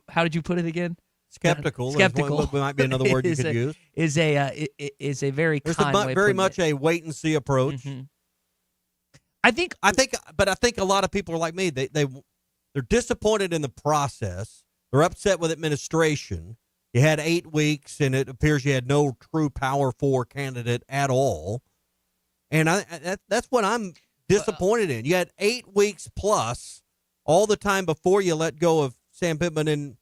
How did you put it again? Skeptical. Skeptical Might be another word you could use. Is a very kind way. Very much a wait and see approach. Mm-hmm. I think a lot of people are like me. They're disappointed in the process. They're upset with administration. You had 8 weeks, and it appears you had no true Power 4 candidate at all. And that's what I'm disappointed in. You had 8 weeks plus all the time before you let go of Sam Pittman, and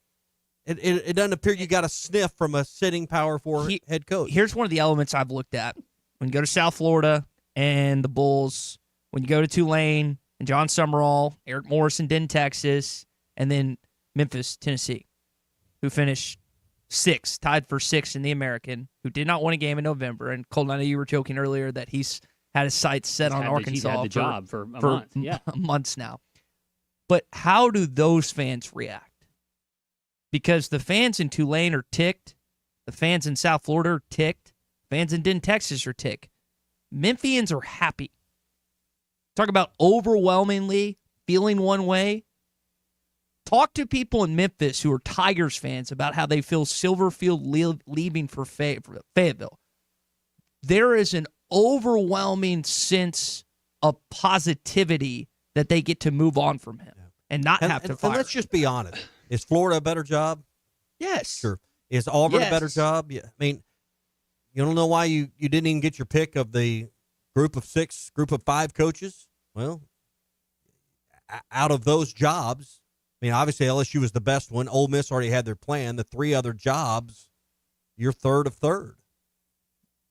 it doesn't appear you got a sniff from a sitting Power 4 head coach. Here's one of the elements I've looked at. When you go to South Florida and the Bulls, when you go to Tulane and John Summerall, Eric Morrison, Denton, Texas, and then Memphis, Tennessee, who finished 6th, tied for 6th in the American, who did not win a game in November. And Colton, I know you were joking earlier that he's had his sights set on Arkansas. He's had the job for a month. Yeah. Months now. But how do those fans react? Because the fans in Tulane are ticked. The fans in South Florida are ticked. Fans in Denton, Texas are ticked. Memphians are happy. Talk about overwhelmingly feeling one way. Talk to people in Memphis who are Tigers fans about how they feel Silverfield leaving for Fayetteville. There is an overwhelming sense of positivity that they get to move on from him and not have to fire. And let's just be honest. Is Florida a better job? Yes. Sure. Is Auburn a better job? Yeah. I mean, you don't know why you didn't even get your pick of the group of 5 coaches? Well, out of those jobs, I mean, obviously LSU was the best one. Ole Miss already had their plan. The 3 other jobs, you're third of third.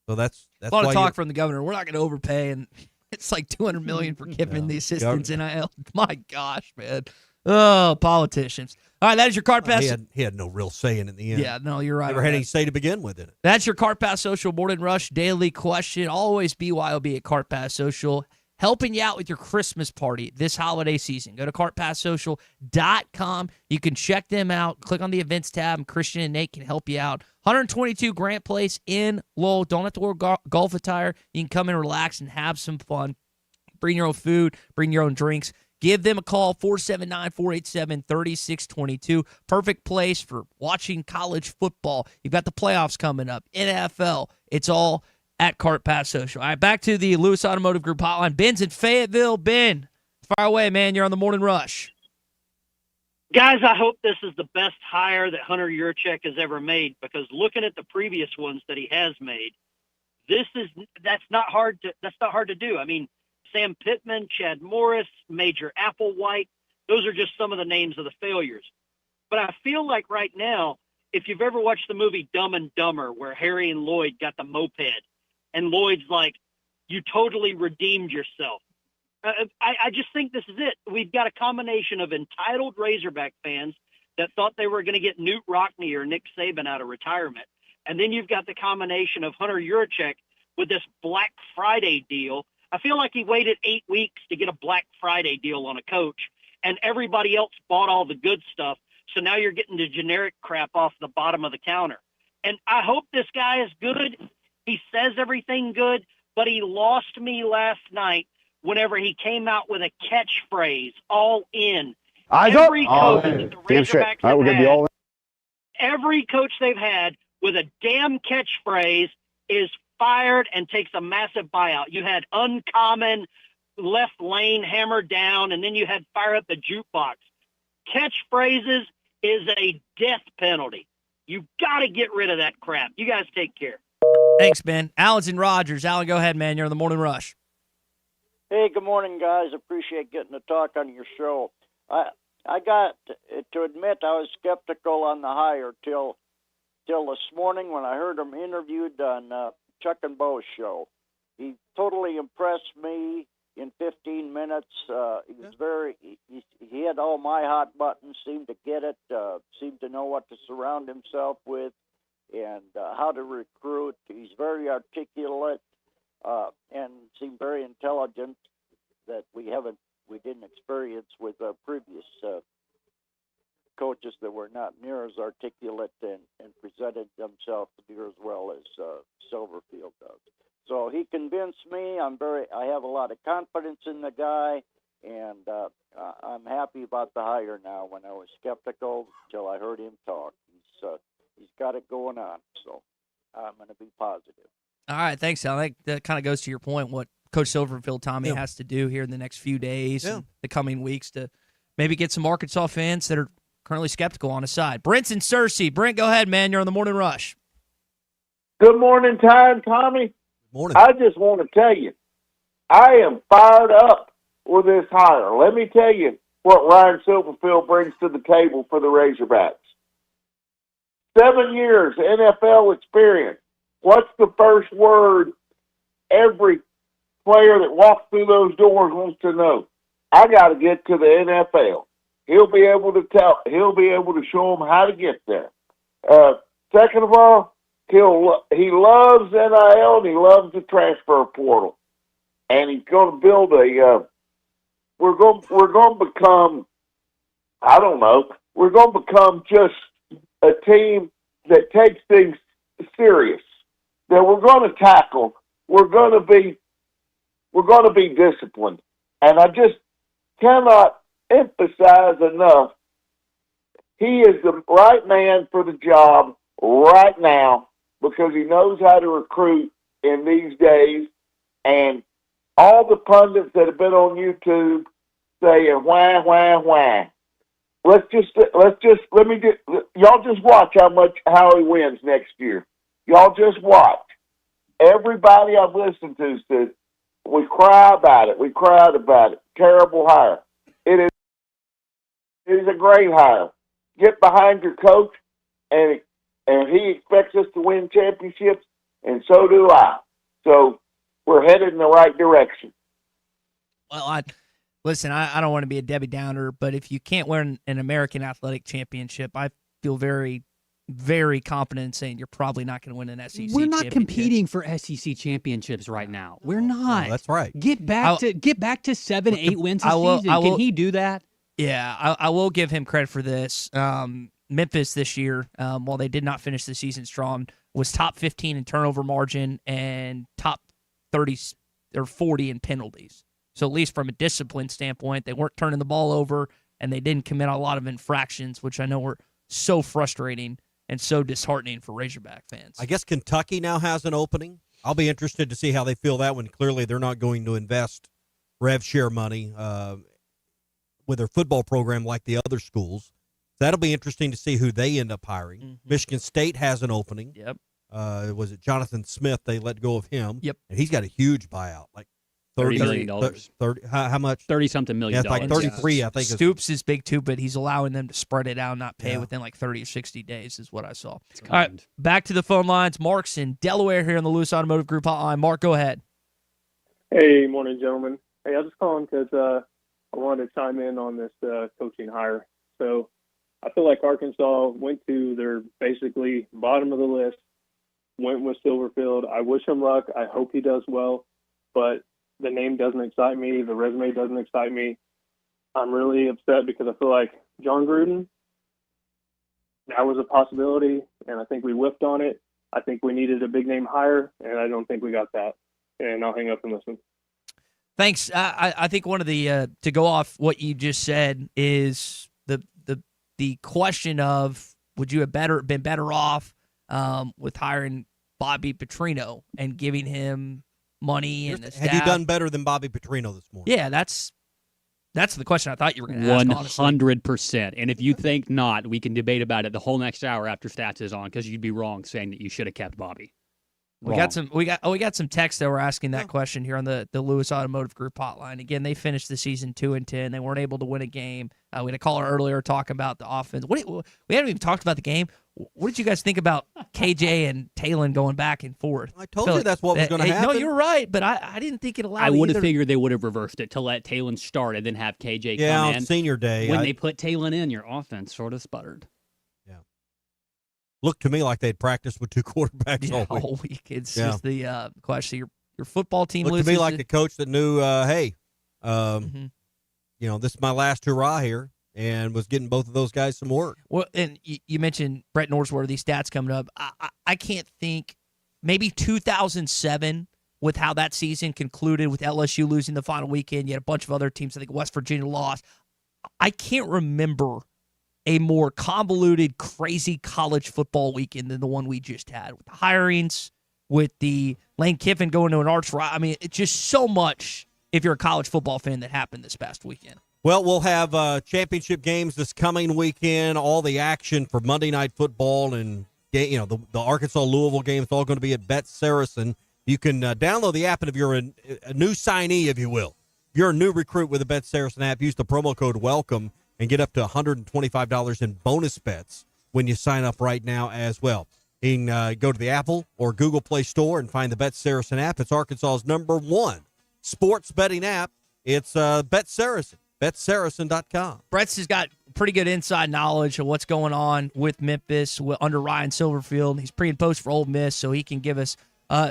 So that's a lot of talk from the governor. We're not going to overpay, and it's like $200 million for Kiffin, the assistants NIL. My gosh, man. Oh, politicians. All right, that is your Cart Pass. He had no real say in the end. Yeah, no, you're right. Never had any say to begin with in it. That's your Cart Pass Social Morning Rush daily question. Always BYOB at Cart Pass Social, helping you out with your Christmas party this holiday season. Go to cartpasssocial.com. You can check them out. Click on the events tab, and Christian and Nate can help you out. 122 Grant Place in Lowell. Don't have to wear golf attire. You can come and relax and have some fun. Bring your own food. Bring your own drinks. Give them a call, 479-487-3622. Perfect place for watching college football. You've got the playoffs coming up, NFL. It's all at Cart Pass Social. All right, back to the Lewis Automotive Group hotline. Ben's in Fayetteville. Ben, fire away, man. You're on the Morning Rush. Guys, I hope this is the best hire that Hunter Yurchek has ever made, because looking at the previous ones that he has made, that's not hard to do. I mean, Sam Pittman, Chad Morris, Major Applewhite, those are just some of the names of the failures. But I feel like right now, if you've ever watched the movie Dumb and Dumber, where Harry and Lloyd got the moped, and Lloyd's like, you totally redeemed yourself. I just think this is it. We've got a combination of entitled Razorback fans that thought they were going to get Newt Rockne or Nick Saban out of retirement. And then you've got the combination of Hunter Yurchek with this Black Friday deal. I feel like he waited 8 weeks to get a Black Friday deal on a coach, and everybody else bought all the good stuff. So now you're getting the generic crap off the bottom of the counter. And I hope this guy is good. He says everything good, but he lost me last night whenever he came out with a catchphrase, all in. Every coach that the Razorbacks have had, every coach they've had with a damn catchphrase is fired and takes a massive buyout. You had uncommon, left lane, hammer down, and then you had fire up the jukebox. Catchphrases is a death penalty. You got to get rid of that crap. You guys take care. Thanks, Ben. Alan's in Rogers. Alan, go ahead, man. You're on the Morning Rush. Hey, good morning, guys. Appreciate getting to talk on your show. I got to admit I was skeptical on the hire till this morning when I heard him interviewed on Chuck and Bo's show. He totally impressed me in 15 minutes. He had all my hot buttons, seemed to get it, seemed to know what to surround himself with and how to recruit. He's very articulate and seemed very intelligent that we didn't experience with previous coaches that were not near as articulate and presented themselves near as well as Silverfield does. So he convinced me. I have a lot of confidence in the guy, and I'm happy about the hire now. When I was skeptical till I heard him talk, he's got it going on. So I'm going to be positive. All right, thanks, Al. That kind of goes to your point, what Coach Silverfield, Tommy, has to do here in the next few days and the coming weeks to maybe get some Arkansas fans that are currently skeptical on his side. Brent's in Searcy. Brent, go ahead, man. You're on the Morning Rush. Good morning, Ty and Tommy. Morning. I just want to tell you, I am fired up with this hire. Let me tell you what Ryan Silverfield brings to the table for the Razorbacks. 7 years NFL experience. What's the first word every player that walks through those doors wants to know? I got to get to the NFL. He'll be able to show them how to get there. Second of all, he loves NIL and he loves the transfer portal. And he's going to build we're going to become, I don't know, we're going to become just a team that takes things serious. That we're going to tackle. We're going to be disciplined. And I just cannot emphasize enough, he is the right man for the job right now because he knows how to recruit in these days. And all the pundits that have been on YouTube saying, wah, wah, wah. Y'all just watch how he wins next year. Y'all just watch. Everybody I've listened to says, we cry about it. We cried about it. Terrible hire. It is a great hire. Get behind your coach, and he expects us to win championships, and so do I. So we're headed in the right direction. Well, Listen, I don't want to be a Debbie Downer, but if you can't win an American Athletic Championship, I feel very, very confident in saying you're probably not going to win an SEC We're not championship. competing for SEC championships right now. We're not. that's right. Get back to 7, 8 wins a season. Can he do that? Yeah, I will give him credit for this. Memphis this year, while they did not finish the season strong, was top 15 in turnover margin and top 30 or 40 in penalties. So at least from a discipline standpoint, they weren't turning the ball over and they didn't commit a lot of infractions, which I know were so frustrating and so disheartening for Razorback fans. I guess Kentucky now has an opening. I'll be interested to see how they feel that one. Clearly, they're not going to invest rev share money with their football program like the other schools. That'll be interesting to see who they end up hiring. Mm-hmm. Michigan State has an opening. Yep. Was it Jonathan Smith? They let go of him. Yep. And he's got a huge buyout, like $30 million. 30. How much? 30-something million. Yeah, it's like 33, I think. Stoops is big too, but he's allowing them to spread it out, not pay within like 30 or 60 days is what I saw. All right, back to the phone lines. Mark's in Delaware here in the Lewis Automotive Group hotline. Mark, go ahead. Hey, morning, gentlemen. Hey, I was just calling because I wanted to chime in on this coaching hire. So I feel like Arkansas went to their basically bottom of the list, went with Silverfield. I wish him luck. I hope he does well, but the name doesn't excite me. The resume doesn't excite me. I'm really upset because I feel like John Gruden, that was a possibility, and I think we whiffed on it. I think we needed a big name hire, and I don't think we got that. And I'll hang up and listen. Thanks. I think one of the to go off what you just said is the question of would you have been better off with hiring Bobby Petrino and giving him money and the staff. Had you done better than Bobby Petrino this morning? Yeah, that's the question I thought you were going to ask. 100%. And if you think not, we can debate about it the whole next hour after Stats is on, because you'd be wrong saying that you should have kept Bobby. We got some texts that were asking that question here on the Lewis Automotive Group hotline. Again, they finished the season 2-10. They weren't able to win a game. We had a caller earlier talking about the offense. We haven't even talked about the game. What did you guys think about KJ and Talon going back and forth? I told you that's what was going to happen. No, you're right, but I didn't think it allowed. I would have figured they would have reversed it to let Talon start and then have KJ come in. On senior day. When they put Talon in, your offense sort of sputtered. Looked to me like they'd practiced with two quarterbacks all week. It's just the question. Your football team looked loses. to me like the coach that knew, this is my last hurrah here, and was getting both of those guys some work. Well, and you mentioned Brett Norsworthy stats coming up. I can't think, maybe 2007 with how that season concluded with LSU losing the final weekend. You had a bunch of other teams. I think West Virginia lost. I can't remember a more convoluted, crazy college football weekend than the one we just had, with the hirings, with the Lane Kiffin going to an arch rival. I mean, it's just so much, if you're a college football fan, that happened this past weekend. Well, we'll have championship games this coming weekend, all the action for Monday Night Football, and the Arkansas-Louisville game is all going to be at Bet Saracen. You can download the app, and if you're a new signee, if you will, if you're a new recruit with the Bet Saracen app, use the promo code WELCOME and get up to $125 in bonus bets when you sign up right now as well. You can go to the Apple or Google Play Store and find the Bet Saracen app. It's Arkansas's #1 sports betting app. It's Bet Saracen, BetSaracen.com. Brett's has got pretty good inside knowledge of what's going on with Memphis under Ryan Silverfield. He's pre and post for Ole Miss, so he can give us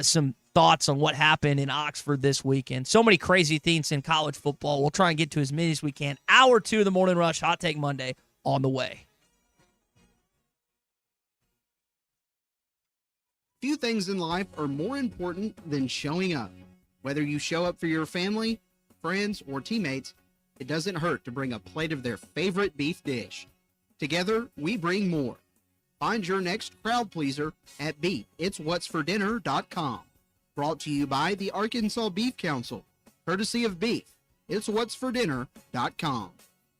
some thoughts on what happened in Oxford this weekend. So many crazy things in college football. We'll try and get to as many as we can. Hour 2 of the Morning Rush, Hot Take Monday, on the way. Few things in life are more important than showing up. Whether you show up for your family, friends, or teammates, it doesn't hurt to bring a plate of their favorite beef dish. Together, we bring more. Find your next crowd pleaser at beefitswhatsfordinner.com. Brought to you by the Arkansas Beef Council, courtesy of Beef. It's whatsfordinner.com.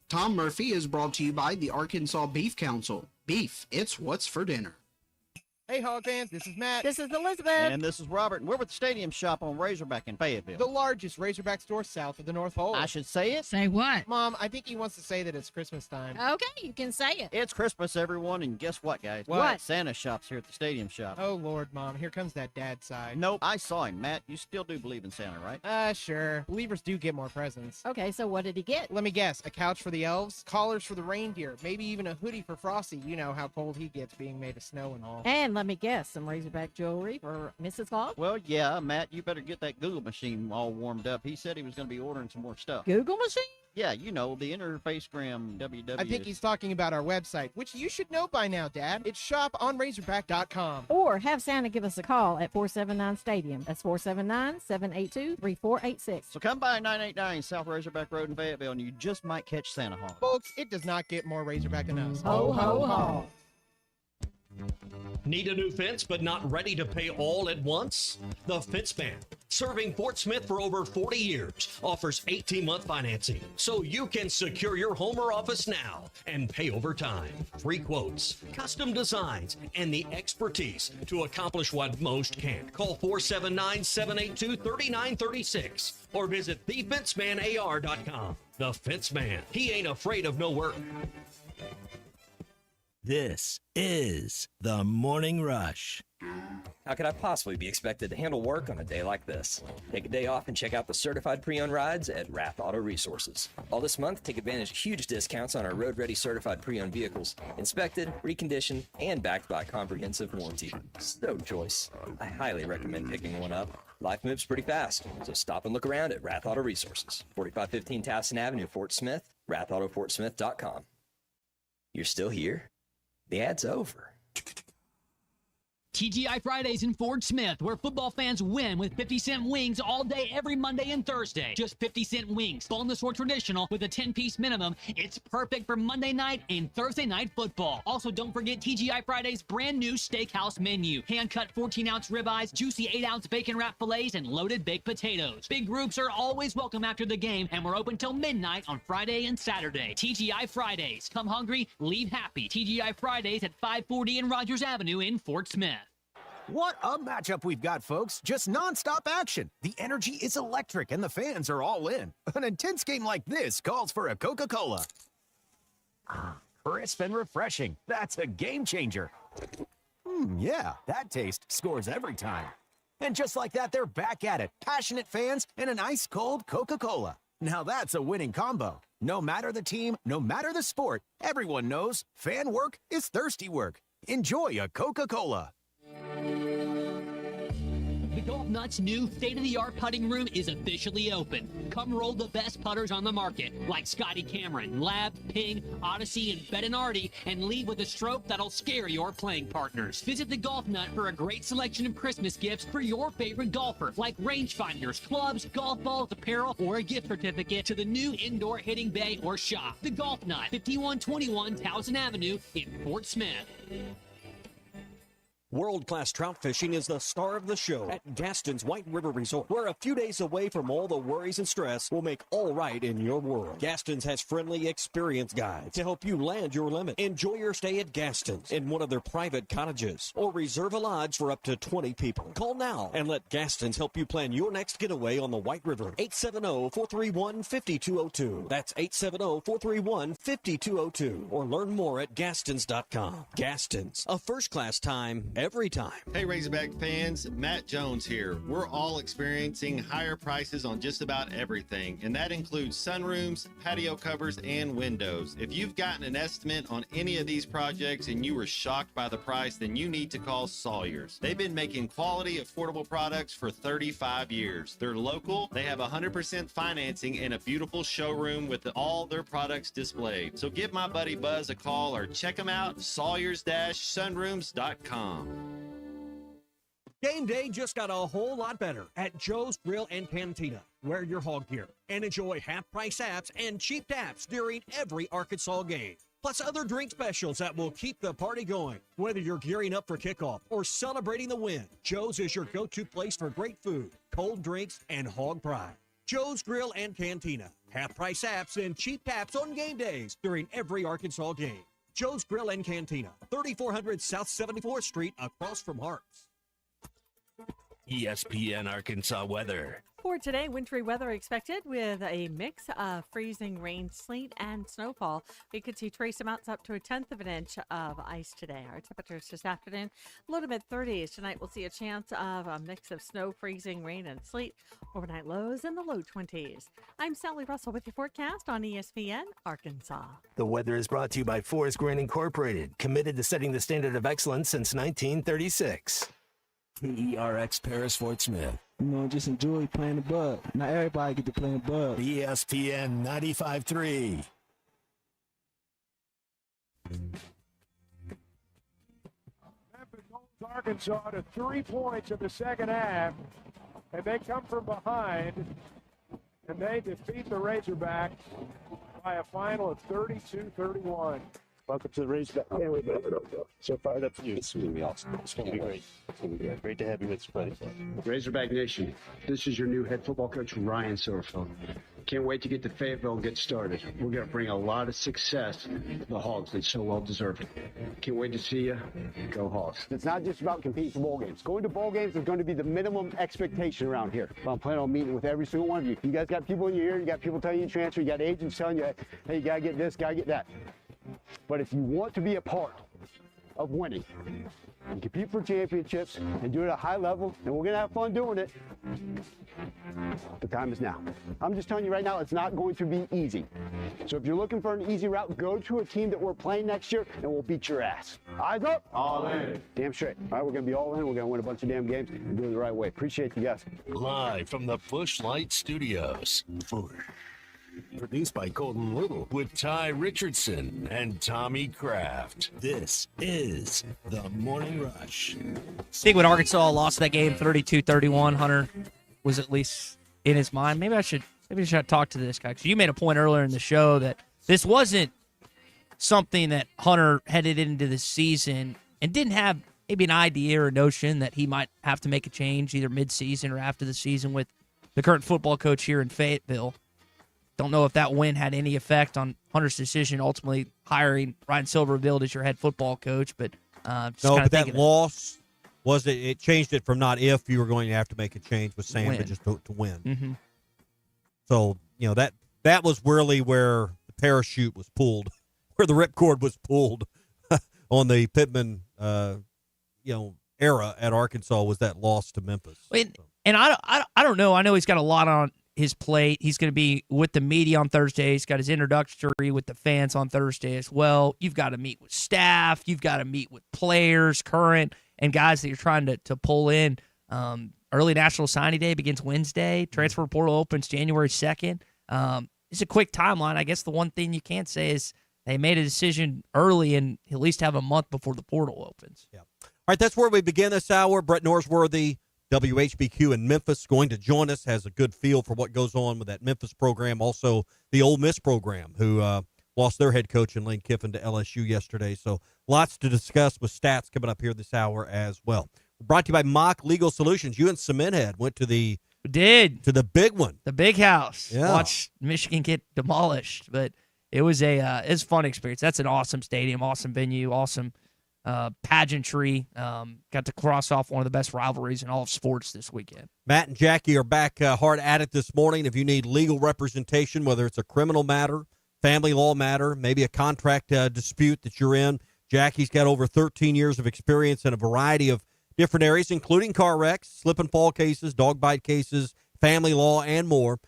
Tom Murphy is brought to you by the Arkansas Beef Council. Beef, it's what's for dinner. Hey, Hog fans, this is Matt. This is Elizabeth. And this is Robert, and we're with the Stadium Shop on Razorback in Fayetteville. The largest Razorback store south of the North Pole. I should say it? Say what? Mom, I think he wants to say that it's Christmas time. Okay, you can say it. It's Christmas, everyone, and guess what, guys? What? Santa shop's here at the Stadium Shop. Oh, Lord, Mom, here comes that dad side. Nope, I saw him, Matt. You still do believe in Santa, right? Sure. Believers do get more presents. Okay, so what did he get? Let me guess, a couch for the elves, collars for the reindeer, maybe even a hoodie for Frosty. You know how cold he gets being made of snow and all. And let me guess, some Razorback jewelry for Mrs. Hogg? Well, yeah, Matt, you better get that Google machine all warmed up. He said he was going to be ordering some more stuff. Google machine? Yeah, you know, the Interfacegram WW. I think he's talking about our website, which you should know by now, Dad. It's shoponrazorback.com. Or have Santa give us a call at 479-STADIUM. That's 479-782-3486. So come by 989 South Razorback Road in Fayetteville, and you just might catch Santa Hog. Folks, it does not get more Razorback than us. Ho, ho, ho. Need a new fence but not ready to pay all at once? The Fence Man, serving Fort Smith for over 40 years, offers 18-month financing so you can secure your home or office now and pay over time. Free quotes, custom designs, and the expertise to accomplish what most can't. Call 479-782-3936 or visit thefencemanAR.com. The Fence Man, he ain't afraid of no work. This is the Morning Rush. How could I possibly be expected to handle work on a day like this? Take a day off and check out the certified pre-owned rides at Rath Auto Resources. All this month, take advantage of huge discounts on our road-ready certified pre-owned vehicles, inspected, reconditioned, and backed by a comprehensive warranty. So choice. I highly recommend picking one up. Life moves pretty fast, so stop and look around at Rath Auto Resources, 4515 Towson Avenue, Fort Smith, rathautofortsmith.com. You're still here? The ad's over. TGI Fridays in Fort Smith, where football fans win with 50-cent wings all day, every Monday and Thursday. Just 50-cent wings, boneless or traditional, with a 10-piece minimum. It's perfect for Monday night and Thursday night football. Also, don't forget TGI Fridays' brand new steakhouse menu. Hand-cut 14-ounce ribeyes, juicy 8-ounce bacon wrap fillets, and loaded baked potatoes. Big groups are always welcome after the game, and we're open till midnight on Friday and Saturday. TGI Fridays. Come hungry, leave happy. TGI Fridays at 540 and Rogers Avenue in Fort Smith. What a matchup we've got, folks. Just nonstop action. The energy is electric and the fans are all in. An intense game like this calls for a Coca-Cola. Crisp and refreshing. That's a game changer. Yeah, that taste scores every time. And just like that, they're back at it. Passionate fans and an ice-cold Coca-Cola. Now that's a winning combo. No matter the team, no matter the sport, everyone knows fan work is thirsty work. Enjoy a Coca-Cola. The Golf Nuts' new state-of-the-art putting room is officially open. Come roll the best putters on the market, like Scotty Cameron, Lab, Ping, Odyssey, and Bettinardi, and leave with a stroke that'll scare your playing partners. Visit the Golf Nut for a great selection of Christmas gifts for your favorite golfer, like rangefinders, clubs, golf balls, apparel, or a gift certificate to the new indoor hitting bay or shop. The Golf Nut, 5121 Towson Avenue in Fort Smith. World-class trout fishing is the star of the show at Gaston's White River Resort, where a few days away from all the worries and stress will make all right in your world. Gaston's has friendly, experienced guides to help you land your limit. Enjoy your stay at Gaston's in one of their private cottages, or reserve a lodge for up to 20 people. Call now and let Gaston's help you plan your next getaway on the White River. 870-431-5202. That's 870-431-5202. Or learn more at Gastons.com. Gaston's, a first-class time every time. Hey Razorback fans, Matt Jones here. We're all experiencing higher prices on just about everything, and that includes sunrooms, patio covers, and windows. If you've gotten an estimate on any of these projects and you were shocked by the price, then you need to call Sawyer's. They've been making quality, affordable products for 35 years. They're local, they have 100% financing, and a beautiful showroom with all their products displayed. So give my buddy Buzz a call or check them out, sawyers-sunrooms.com. Game day just got a whole lot better at Joe's Grill and Cantina. Wear your hog gear and enjoy half-price apps and cheap taps during every Arkansas game. Plus other drink specials that will keep the party going. Whether you're gearing up for kickoff or celebrating the win, Joe's is your go-to place for great food, cold drinks, and hog pride. Joe's Grill and Cantina. Half-price apps and cheap taps on game days during every Arkansas game. Joe's Grill and Cantina, 3400 South 74th Street, across from Harps. ESPN Arkansas weather. For today, wintry weather expected with a mix of freezing rain, sleet, and snowfall. We could see trace amounts up to 1/10 of an inch of ice today. Our temperatures this afternoon, low to mid-30s. Tonight, we'll see a chance of a mix of snow, freezing rain, and sleet. Overnight lows in the low 20s. I'm Sally Russell with your forecast on ESPN Arkansas. The weather is brought to you by Forest Grant Incorporated, committed to setting the standard of excellence since 1936. PERX Paris Fort Smith. Just enjoy playing the bug. Not everybody get to play the bug. ESPN 95.3. Memphis holds Arkansas to 3 points in the second half, and they come from behind, and they defeat the Razorbacks by a final of 32-31. Welcome to the Razorback family. So fired up for you. It's going to be awesome. It's going to be great. It's going to be great. Great to have you with us, buddy. Razorback Nation, this is your new head football coach, Ryan Silverfield. Can't wait to get to Fayetteville and get started. We're going to bring a lot of success to the Hogs. They so well deserve it. Can't wait to see you. Go Hogs. It's not just about competing for bowl games. Going to bowl games is going to be the minimum expectation around here. I'm planning on meeting with every single one of you. You guys got people in your ear. You got people telling you to transfer. You got agents telling you, hey, you got to get this, got to get that. But if you want to be a part of winning and compete for championships and do it at a high level, and we're going to have fun doing it, the time is now. I'm just telling you right now, it's not going to be easy. So if you're looking for an easy route, go to a team that we're playing next year, and we'll beat your ass. Eyes up. All in. Damn straight. All right, we're going to be all in. We're going to win a bunch of damn games and do it the right way. Appreciate you guys. Live from the Busch Light Studios. Produced by Colton Little with Ty Richardson and Tommy Kraft. This is the Morning Rush. I think when Arkansas lost that game 32-31, Hunter was at least in his mind. Maybe I should talk to this guy, because you made a point earlier in the show that this wasn't something that Hunter headed into the season and didn't have maybe an idea or notion that he might have to make a change either mid-season or after the season with the current football coach here in Fayetteville. Don't know if that win had any effect on Hunter's decision ultimately hiring Ryan Silverfield as your head football coach, but no, but that loss was it changed it from not if you were going to have to make a change with Sam, but just to win. Mm-hmm. So that was really where the parachute was pulled, where the ripcord was pulled on the Pittman era at Arkansas, was that loss to Memphis. And I don't know. I know he's got a lot on his plate. He's going to be with the media on Thursday. He's got his introductory with the fans on Thursday as well. You've got to meet with staff. You've got to meet with players, current, and guys that you're trying to pull in. Early National Signing Day begins Wednesday. Transfer portal opens January 2nd. It's a quick timeline. I guess the one thing you can't say is they made a decision early and at least have a month before the portal opens. Yeah. All right, that's where we begin this hour. Brett Norsworthy, WHBQ in Memphis, going to join us, has a good feel for what goes on with that Memphis program. Also, the Ole Miss program, who lost their head coach in Lane Kiffin to LSU yesterday. So lots to discuss with stats coming up here this hour as well. Brought to you by Mock Legal Solutions. You and Cementhead went to the big one, the big house. Yeah. Watch Michigan get demolished, but it was it's a fun experience. That's an awesome stadium, awesome venue, awesome pageantry. Got to cross off one of the best rivalries in all of sports this weekend. Matt and Jackie are back hard at it this morning. If you need legal representation, whether it's a criminal matter, family law matter, maybe a contract dispute that you're in, Jackie's got over 13 years of experience in a variety of different areas, including car wrecks, slip and fall cases, dog bite cases, family law, and more,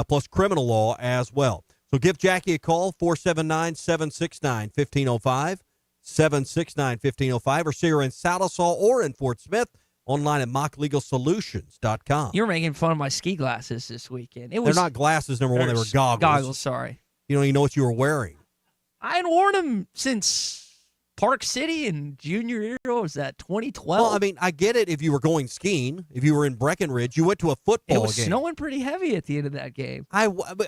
plus criminal law as well. So give Jackie a call, 479-769-1505. 769-1505, or see her in Salisaw or in Fort Smith, online at mocklegalsolutions.com. You were making fun of my ski glasses this weekend. They're not glasses, number one. They were goggles. Goggles, sorry. You don't even know what you were wearing. I hadn't worn them since Park City in junior year. What was that, 2012? Well, I mean, I get it if you were going skiing. If you were in Breckenridge, you went to a football game. It was snowing pretty heavy at the end of that game.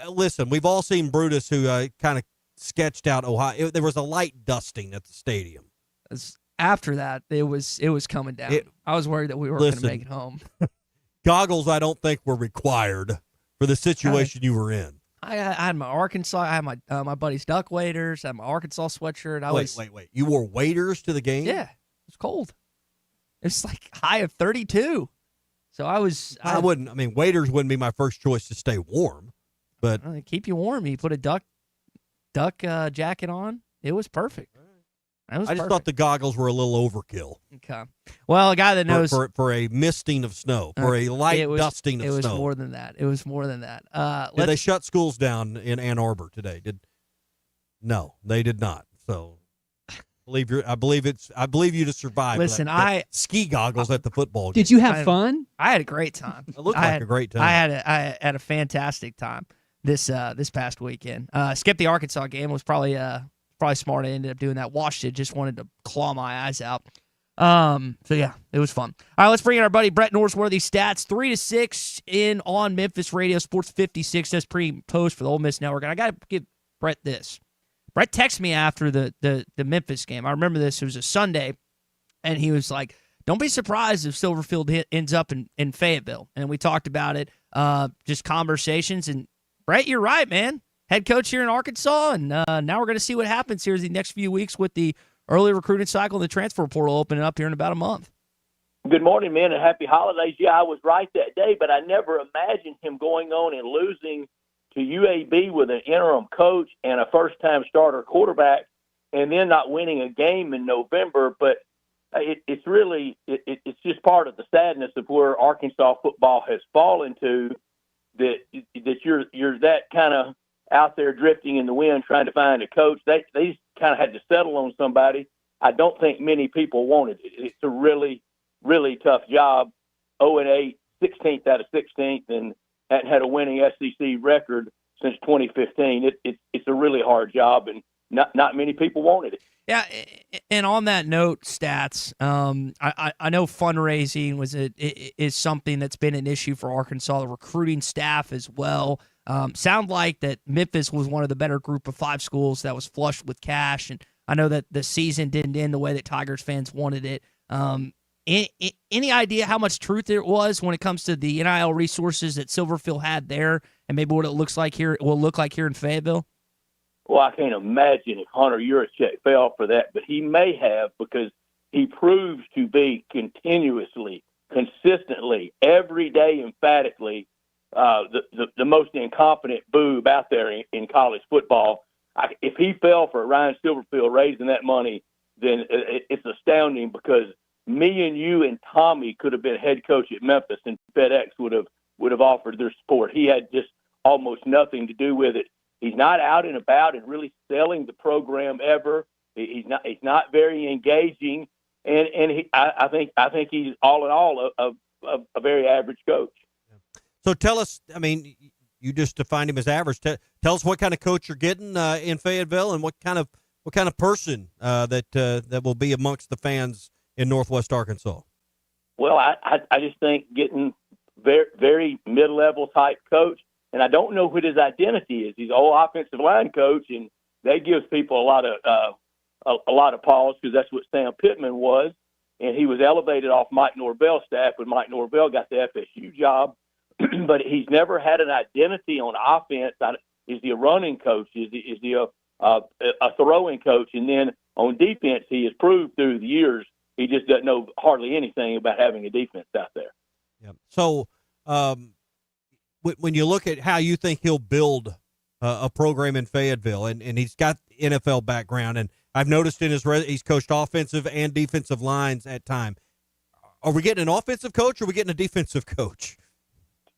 Listen, we've all seen Brutus, who kind of sketched out Ohio. There was a light dusting at the stadium. After that, it was coming down. I was worried that we weren't going to make it home. Goggles, I don't think were required for the situation you were in. I had my Arkansas. I had my buddy's duck waders. I had my Arkansas sweatshirt. Wait. You wore waders to the game? Yeah, it was cold. It's like high of 32. So I wouldn't. I mean, waders wouldn't be my first choice to stay warm, but keep you warm. You put a duck jacket on. It was perfect. I just thought the goggles were a little overkill. Okay. Well, a guy that knows for a misting of snow, for a light dusting of snow. It was more than that. It was more than that. Did they shut schools down in Ann Arbor today? No, they did not. So I believe you to survive. Listen, ski goggles at the football game. Did you have fun? I had a great time. It looked like a great time. I had a fantastic time this past weekend. Skipped the Arkansas game. Was probably smart. I ended up doing that. Watched it. Just wanted to claw my eyes out. So yeah, it was fun. All right, let's bring in our buddy Brett Norsworthy. Stats 3-6 in on Memphis Radio Sports 56. That's pre-post for the Ole Miss Network. And I got to give Brett this. Brett texted me after the Memphis game. I remember this. It was a Sunday, and he was like, "Don't be surprised if Silverfield ends up in Fayetteville." And we talked about it, just conversations. And Brett, you're right, man. Head coach here in Arkansas, and now we're going to see what happens here in the next few weeks with the early recruiting cycle and the transfer portal opening up here in about a month. Good morning, man, and happy holidays. Yeah, I was right that day, but I never imagined him going on and losing to UAB with an interim coach and a first-time starter quarterback, and then not winning a game in November. But it's really it's just part of the sadness of where Arkansas football has fallen to. That you're that kind of out there drifting in the wind trying to find a coach. They kind of had to settle on somebody. I don't think many people wanted it. It's a really, really tough job. 0-8, 16th out of 16th, and hadn't had a winning SEC record since 2015. It's a really hard job, and not many people wanted it. Yeah, and on that note, Stats, I know fundraising is something that's been an issue for Arkansas, the recruiting staff as well. Sound like that Memphis was one of the better group of 5 schools that was flushed with cash, and I know that the season didn't end the way that Tigers fans wanted it. Any idea how much truth there was when it comes to the NIL resources that Silverfield had there, and maybe what it looks like here, will look like here in Fayetteville? Well, I can't imagine if Hunter Yurachek fell for that, but he may have, because he proves to be continuously, consistently, every day, emphatically, the most incompetent boob out there in college football. If he fell for Ryan Silverfield raising that money, then it's astounding, because me and you and Tommy could have been head coach at Memphis, and FedEx would have offered their support. He had just almost nothing to do with it. He's not out and about and really selling the program ever. He's not very engaging, and I think he's all in all a very average coach. So tell us, I mean, you just defined him as average. Tell us what kind of coach you're getting in Fayetteville, and what kind of person that will be amongst the fans in Northwest Arkansas. Well, I just think getting very, very mid-level type coach, and I don't know what his identity is. He's an old offensive line coach, and that gives people a lot of pause, because that's what Sam Pittman was, and he was elevated off Mike Norvell's staff when Mike Norvell got the FSU job. But he's never had an identity on offense. Is he a running coach? Is he a throwing coach? And then on defense, he has proved through the years he just doesn't know hardly anything about having a defense out there. Yeah. So when you look at how you think he'll build a program in Fayetteville, and he's got NFL background, and I've noticed in he's coached offensive and defensive lines at time. Are we getting an offensive coach, or are we getting a defensive coach?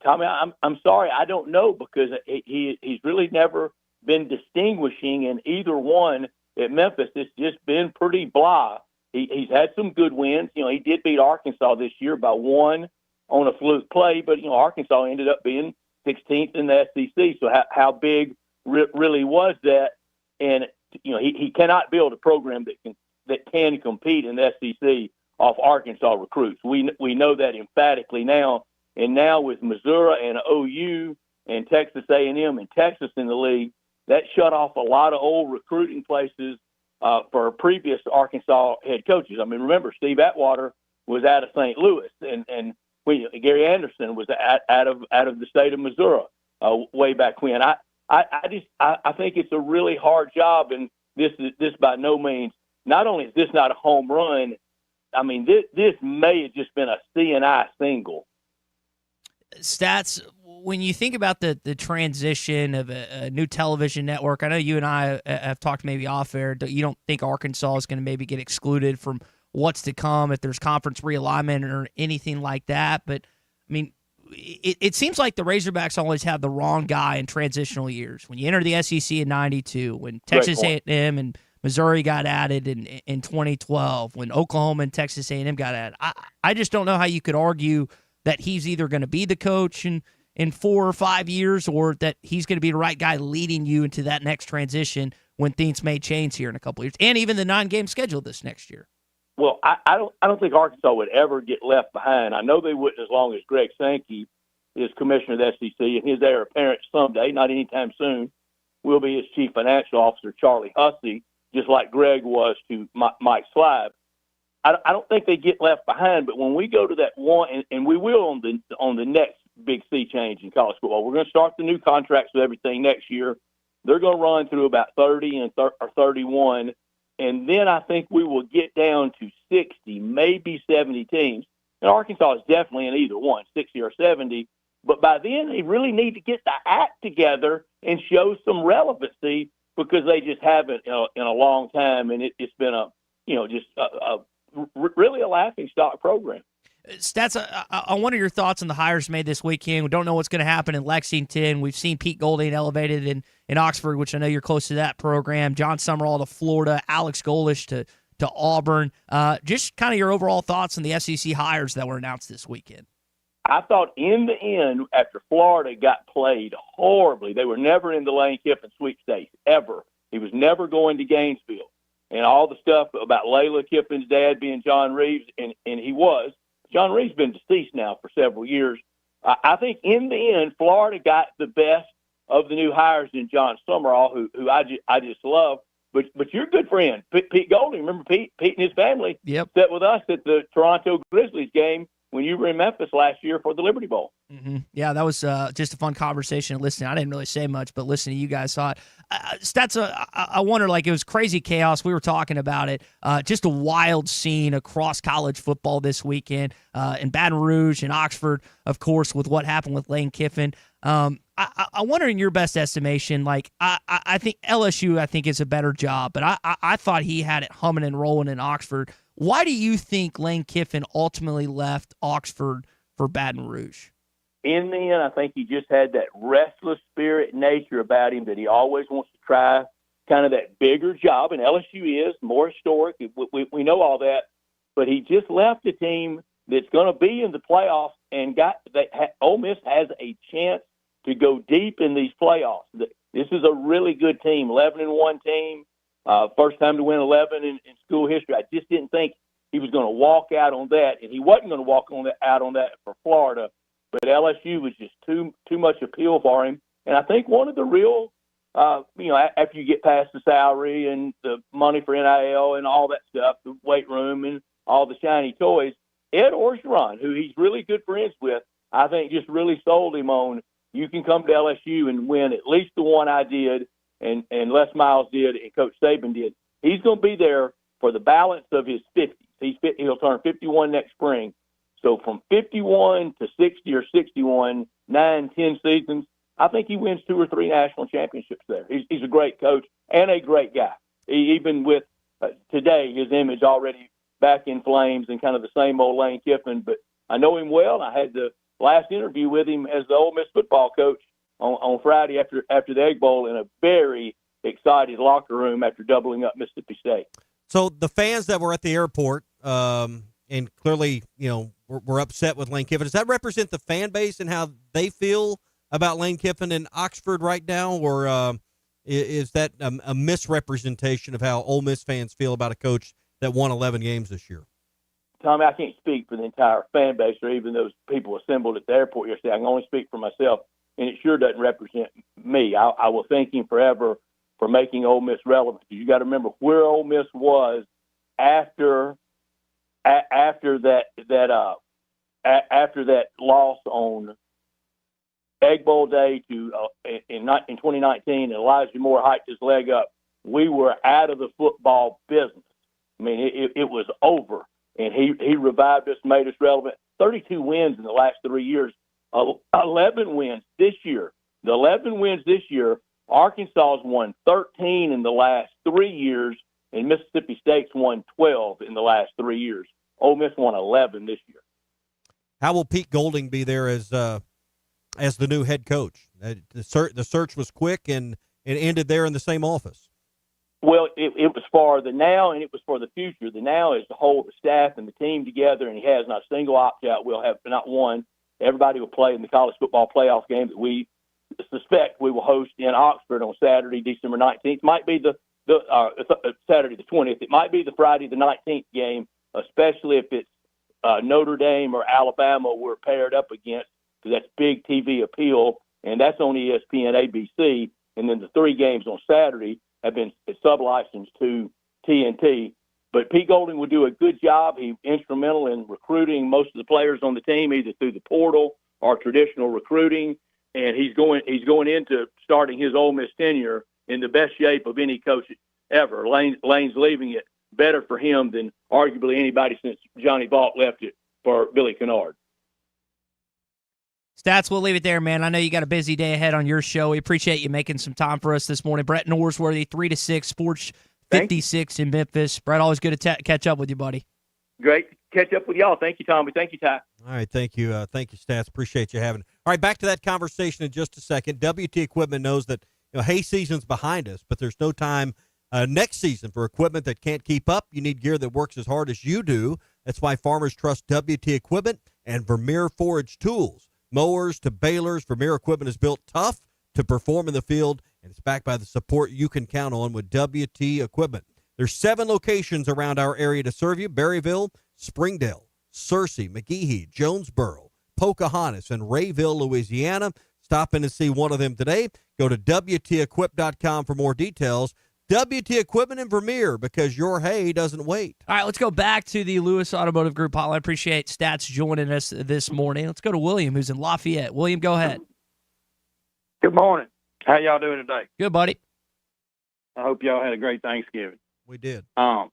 Tommy, I'm sorry, I don't know, because he's really never been distinguishing in either one at Memphis. It's just been pretty blah. He's had some good wins. You know, he did beat Arkansas this year by 1 on a fluke play, but Arkansas ended up being 16th in the SEC. So how big really was that? And he cannot build a program that can compete in the SEC off Arkansas recruits. We know that emphatically now. And now with Missouri and OU and Texas A&M and Texas in the league, that shut off a lot of old recruiting places for previous Arkansas head coaches. I mean, remember, Steve Atwater was out of St. Louis, and Gary Anderson was out of the state of Missouri way back when. I I think it's a really hard job, and this by no means. Not only is this not a home run, I mean this may have just been a CNI single. Stats, when you think about the transition of a new television network, I know you and I have talked maybe off air. You don't think Arkansas is going to maybe get excluded from what's to come if there's conference realignment or anything like that. But, I mean, it seems like the Razorbacks always have the wrong guy in transitional years. When you enter the SEC in 92, when Texas A&M and Missouri got added in 2012, when Oklahoma and Texas A&M got added. I just don't know how you could argue that he's either going to be the coach in 4 or 5 years or that he's going to be the right guy leading you into that next transition when things may change here in a couple of years, and even the 9-game schedule this next year. Well, I don't think Arkansas would ever get left behind. I know they wouldn't as long as Greg Sankey is commissioner of the SEC, and his heir apparent someday, not anytime soon, will be his chief financial officer, Charlie Hussey, just like Greg was to Mike Slive. I don't think they get left behind, but when we go to that one, and we will on the next big sea change in college football, we're going to start the new contracts with everything next year. They're going to run through about 30 or 31, and then I think we will get down to 60, maybe 70 teams. And Arkansas is definitely in either one, 60 or 70. But by then, they really need to get the act together and show some relevancy because they just haven't in a long time, and it's been really a laughing stock program. Stats, I wonder your thoughts on the hires made this weekend. We don't know what's going to happen in Lexington. We've seen Pete Golding elevated in Oxford, which I know you're close to that program. John Summerall to Florida, Alex Golish to Auburn. Just kind of your overall thoughts on the SEC hires that were announced this weekend. I thought in the end, after Florida got played horribly, they were never in the Lane Kiffin sweepstakes, ever. He was never going to Gainesville. And all the stuff about Layla Kiffin's dad being John Reeves, and he was. John Reeves been deceased now for several years. I think in the end, Florida got the best of the new hires in John Summerall, who I just love. But your good friend, Pete Golding, remember Pete and his family sat with us at the Toronto Grizzlies game when you were in Memphis last year for the Liberty Bowl. Mm-hmm. Yeah, that was just a fun conversation. Listening, I didn't really say much, but listening to you guys saw it. I wonder, like, it was crazy chaos. We were talking about it. Just a wild scene across college football this weekend in Baton Rouge and Oxford, of course, with what happened with Lane Kiffin. I wonder, in your best estimation, like, I think LSU, I think, is a better job, but I thought he had it humming and rolling in Oxford. Why do you think Lane Kiffin ultimately left Oxford for Baton Rouge? In the end, I think he just had that restless spirit nature about him that he always wants to try kind of that bigger job, and LSU is more historic. We know all that, but he just left a team that's going to be in the playoffs and Ole Miss has a chance to go deep in these playoffs. This is a really good team, 11-1 team, first time to win 11 in school history. I just didn't think he was going to walk out on that, and he wasn't going to walk out on that for Florida. But LSU was just too much appeal for him. And I think one of the real, after you get past the salary and the money for NIL and all that stuff, the weight room and all the shiny toys, Ed Orgeron, who he's really good friends with, I think just really sold him on, you can come to LSU and win at least the one I did and Les Miles did and Coach Saban did. He's going to be there for the balance of his 50s. He'll turn 51 next spring. So from 51 to 60 or 61, 9, 10 seasons, I think he wins 2 or 3 national championships there. He's a great coach and a great guy. Even with today, his image already back in flames and kind of the same old Lane Kiffin. But I know him well. I had the last interview with him as the Ole Miss football coach on Friday after the Egg Bowl in a very excited locker room after doubling up Mississippi State. So the fans that were at the airport and clearly, we're upset with Lane Kiffin. Does that represent the fan base and how they feel about Lane Kiffin in Oxford right now, or is that a misrepresentation of how Ole Miss fans feel about a coach that won 11 games this year? Tommy, I can't speak for the entire fan base or even those people assembled at the airport yesterday. I can only speak for myself, and it sure doesn't represent me. I will thank him forever for making Ole Miss relevant. You got to remember where Ole Miss was after that loss on Egg Bowl Day to in 2019, and Elijah Moore hiked his leg up, we were out of the football business. I mean, it was over, and he revived us, made us relevant. 32 wins in the last 3 years, 11 wins this year. The 11 wins this year, Arkansas's won 13 in the last 3 years, and Mississippi State's won 12 in the last 3 years. Ole Miss won 11 this year. How will Pete Golding be there as the new head coach? The search was quick and ended there in the same office. Well, it was for the now and it was for the future. The now is to hold the staff and the team together, and he has not a single opt-out. We'll have not one. Everybody will play in the college football playoff game that we suspect we will host in Oxford on Saturday, December 19th. Might be the Saturday the 20th. It might be the Friday the 19th game, especially if it's Notre Dame or Alabama we're paired up against, because that's big TV appeal, and that's on ESPN, ABC. And then the 3 games on Saturday have been sub-licensed to TNT. But Pete Golding will do a good job. He's instrumental in recruiting most of the players on the team, either through the portal or traditional recruiting. And he's going into starting his Ole Miss tenure in the best shape of any coach ever. Lane's leaving it better for him than arguably anybody since Johnny Vaught left it for Billy Kennard. Stats, we'll leave it there, man. I know you got a busy day ahead on your show. We appreciate you making some time for us this morning. Brett Norsworthy, 3 to 6, Sports 56 in Memphis. Brett, always good to catch up with you, buddy. Great to catch up with y'all. Thank you, Tommy. Thank you, Ty. All right, thank you. Thank you, Stats. Appreciate you having it. All right, back to that conversation in just a second. WT Equipment knows that hay season's behind us, but there's no time next season for equipment that can't keep up. You need gear that works as hard as you do. That's why farmers trust WT Equipment and Vermeer Forage Tools. Mowers to balers, Vermeer equipment is built tough to perform in the field, and it's backed by the support you can count on with WT Equipment. There's 7 locations around our area to serve you: Berryville, Springdale, Searcy, McGehee, Jonesboro, Pocahontas, and Rayville, Louisiana. Stop in and see one of them today. Go to WTEquip.com for more details. WT Equipment and Vermeer, because your hay doesn't wait. All right, let's go back to the Lewis Automotive Group hotline. I appreciate Stats joining us this morning. Let's go to William, who's in Lafayette. William, go ahead. Good morning. How y'all doing today? Good, buddy. I hope y'all had a great Thanksgiving. We did. Ty,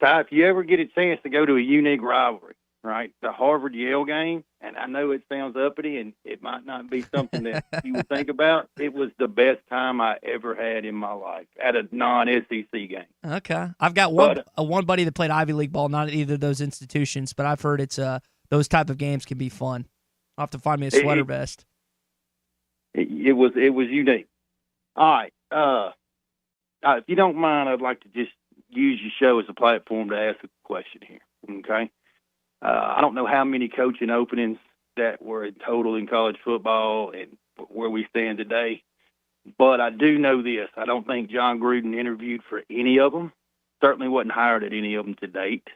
if you ever get a chance to go to a unique rivalry, right, the Harvard-Yale game, and I know it sounds uppity and it might not be something that you would think about, it was the best time I ever had in my life at a non-SEC game. Okay. I've got one buddy that played Ivy League ball, not at either of those institutions, but I've heard it's those type of games can be fun. I'll have to find me a sweater vest. It was unique. All right. If you don't mind, I'd like to just use your show as a platform to ask a question here, okay? I don't know how many coaching openings that were in total in college football and where we stand today, but I do know this. I don't think John Gruden interviewed for any of them, certainly wasn't hired at any of them to date.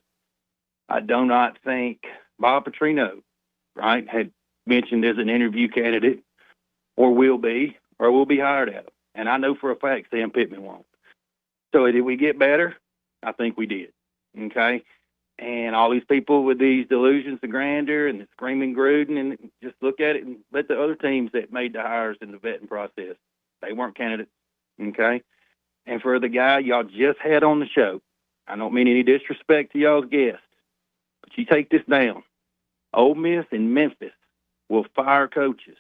I do not think Bob Petrino, right, had mentioned as an interview candidate or will be hired at them. And I know for a fact Sam Pittman won't. So did we get better? I think we did, okay? And all these people with these delusions of grandeur and the screaming Gruden, and just look at it and let the other teams that made the hires in the vetting process, they weren't candidates, okay? And for the guy y'all just had on the show, I don't mean any disrespect to y'all's guests, but you take this down. Ole Miss and Memphis will fire coaches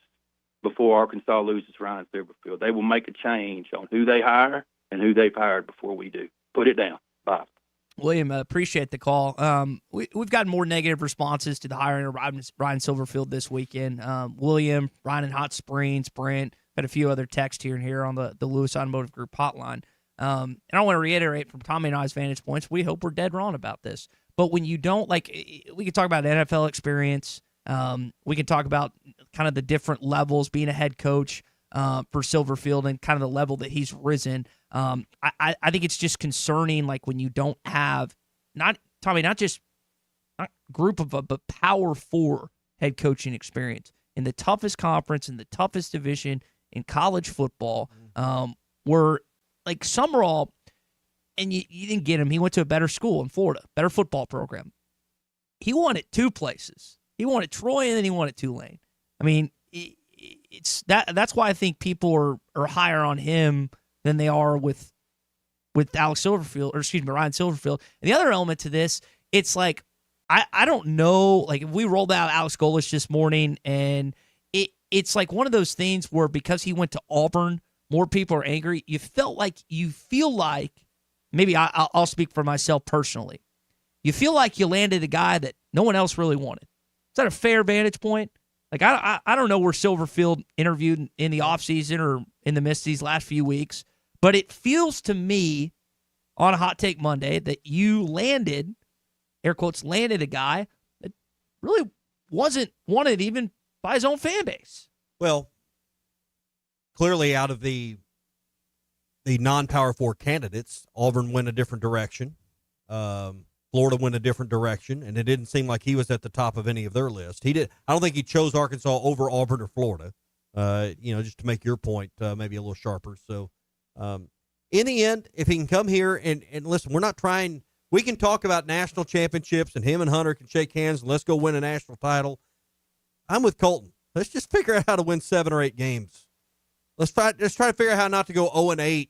before Arkansas loses Ryan Silverfield. They will make a change on who they hire and who they've hired before we do. Put it down. Bye. William, appreciate the call. We've gotten more negative responses to the hiring of Ryan Silverfield this weekend. William, Ryan in Hot Springs, Brent, had a few other texts here and here on the Lewis Automotive Group hotline. And I want to reiterate from Tommy and I's vantage points, we hope we're dead wrong about this. But when you don't, we can talk about NFL experience. We can talk about kind of the different levels, being a head coach for Silverfield and kind of the level that he's risen. I think it's just concerning, when you don't have not just group of but Power 4 head coaching experience in the toughest conference, in the toughest division in college football, where Summerall, and you didn't get him. He went to a better school in Florida, better football program. He won at 2 places. He won at Troy and then he won at Tulane. I mean, that's why I think people are higher on him than they are with Ryan Silverfield. And the other element to this, it's like I don't know, like if we rolled out Alex Golesh this morning, and it's like one of those things where because he went to Auburn, more people are angry. You feel like maybe I'll speak for myself personally. You feel like you landed a guy that no one else really wanted. Is that a fair vantage point? Like I don't know where Silverfield interviewed in the offseason or in the midst of these last few weeks, but it feels to me on a Hot Take Monday that you landed, air quotes, landed a guy that really wasn't wanted even by his own fan base. Well, clearly out of the non-Power 4 candidates, Auburn went a different direction. Florida went a different direction, and it didn't seem like he was at the top of any of their list. I don't think he chose Arkansas over Auburn or Florida. Just to make your point maybe a little sharper. So, in the end, if he can come here and listen, we're not trying. We can talk about national championships, and him and Hunter can shake hands and let's go win a national title. I'm with Colton. Let's just figure out how to win 7 or 8 games. Let's try to figure out how not to go 0-8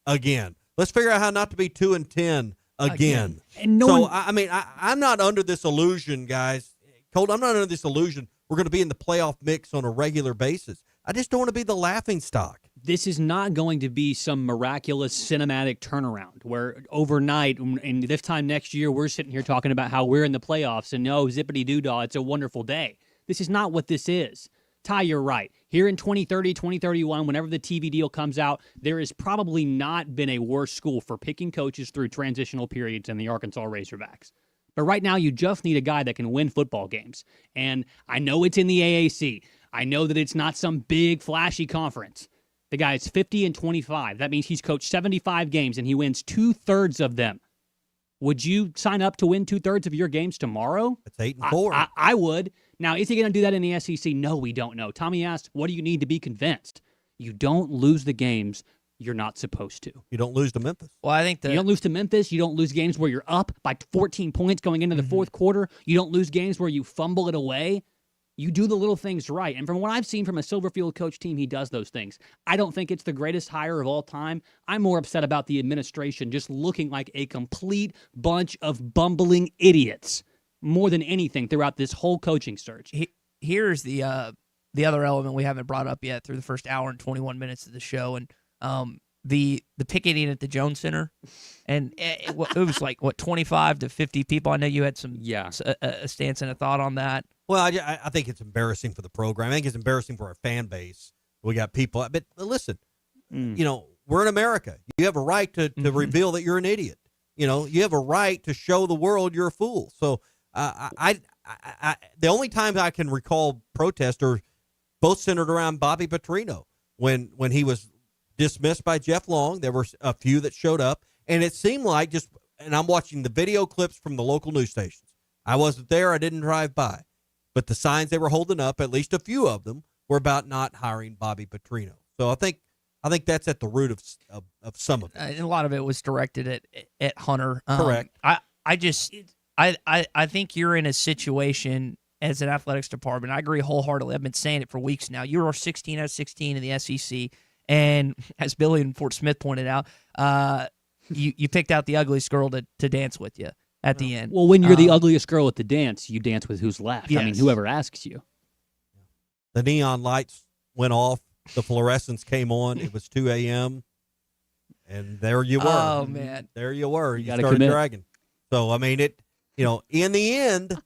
again. Let's figure out how not to be 2-10 again. And I'm not under this illusion, guys. Colton, I'm not under this illusion we're going to be in the playoff mix on a regular basis. I just don't want to be the laughing stock. This is not going to be some miraculous cinematic turnaround where overnight, and this time next year, we're sitting here talking about how we're in the playoffs and zippity-doo-dah, it's a wonderful day. This is not what this is. Ty, you're right. Here in 2030, 2031, whenever the TV deal comes out, there has probably not been a worse school for picking coaches through transitional periods than the Arkansas Razorbacks. But right now, you just need a guy that can win football games. And I know it's in the AAC. I know that it's not some big, flashy conference. The guy is 50-25. That means he's coached 75 games, and he wins 2/3 of them. Would you sign up to win 2/3 of your games tomorrow? It's 8-4. I would. Now, is he going to do that in the SEC? No, we don't know. Tommy asked, what do you need to be convinced? You don't lose the games you're not supposed to. You don't lose to Memphis. Well, I think you don't lose to Memphis. You don't lose games where you're up by 14 points going into the fourth quarter. You don't lose games where you fumble it away. You do the little things right. And from what I've seen from a Silverfield coach team, he does those things. I don't think it's the greatest hire of all time. I'm more upset about the administration just looking like a complete bunch of bumbling idiots more than anything throughout this whole coaching search. Here's the other element we haven't brought up yet through the first hour and 21 minutes of the show, and the picketing at the Jones Center, and it was like 25 to 50 people. I know you had a stance and a thought on that. Well, I think it's embarrassing for the program. I think it's embarrassing for our fan base. We got people, but listen, we're in America. You have a right to reveal that you're an idiot. You have a right to show the world you're a fool. So I the only time I can recall protests are both centered around Bobby Petrino. When he was dismissed by Jeff Long, there were a few that showed up, and it seemed like and I'm watching the video clips from the local news stations. I wasn't there. I didn't drive by. But the signs they were holding up, at least a few of them, were about not hiring Bobby Petrino. So I think that's at the root of some of it. And a lot of it was directed at Hunter. Correct. I think you're in a situation as an athletics department. I agree wholeheartedly. I've been saying it for weeks now. You are 16 out of 16 in the SEC, and as Billy in Fort Smith pointed out, you picked out the ugliest girl to dance with you at the end. Well, when you're the ugliest girl at the dance, you dance with who's left. Yes. I mean, whoever asks you. The neon lights went off. The fluorescence came on. It was 2 a.m., and there you were. Oh, man. There you were. You gotta started commit. dragging. So, I mean, in the end,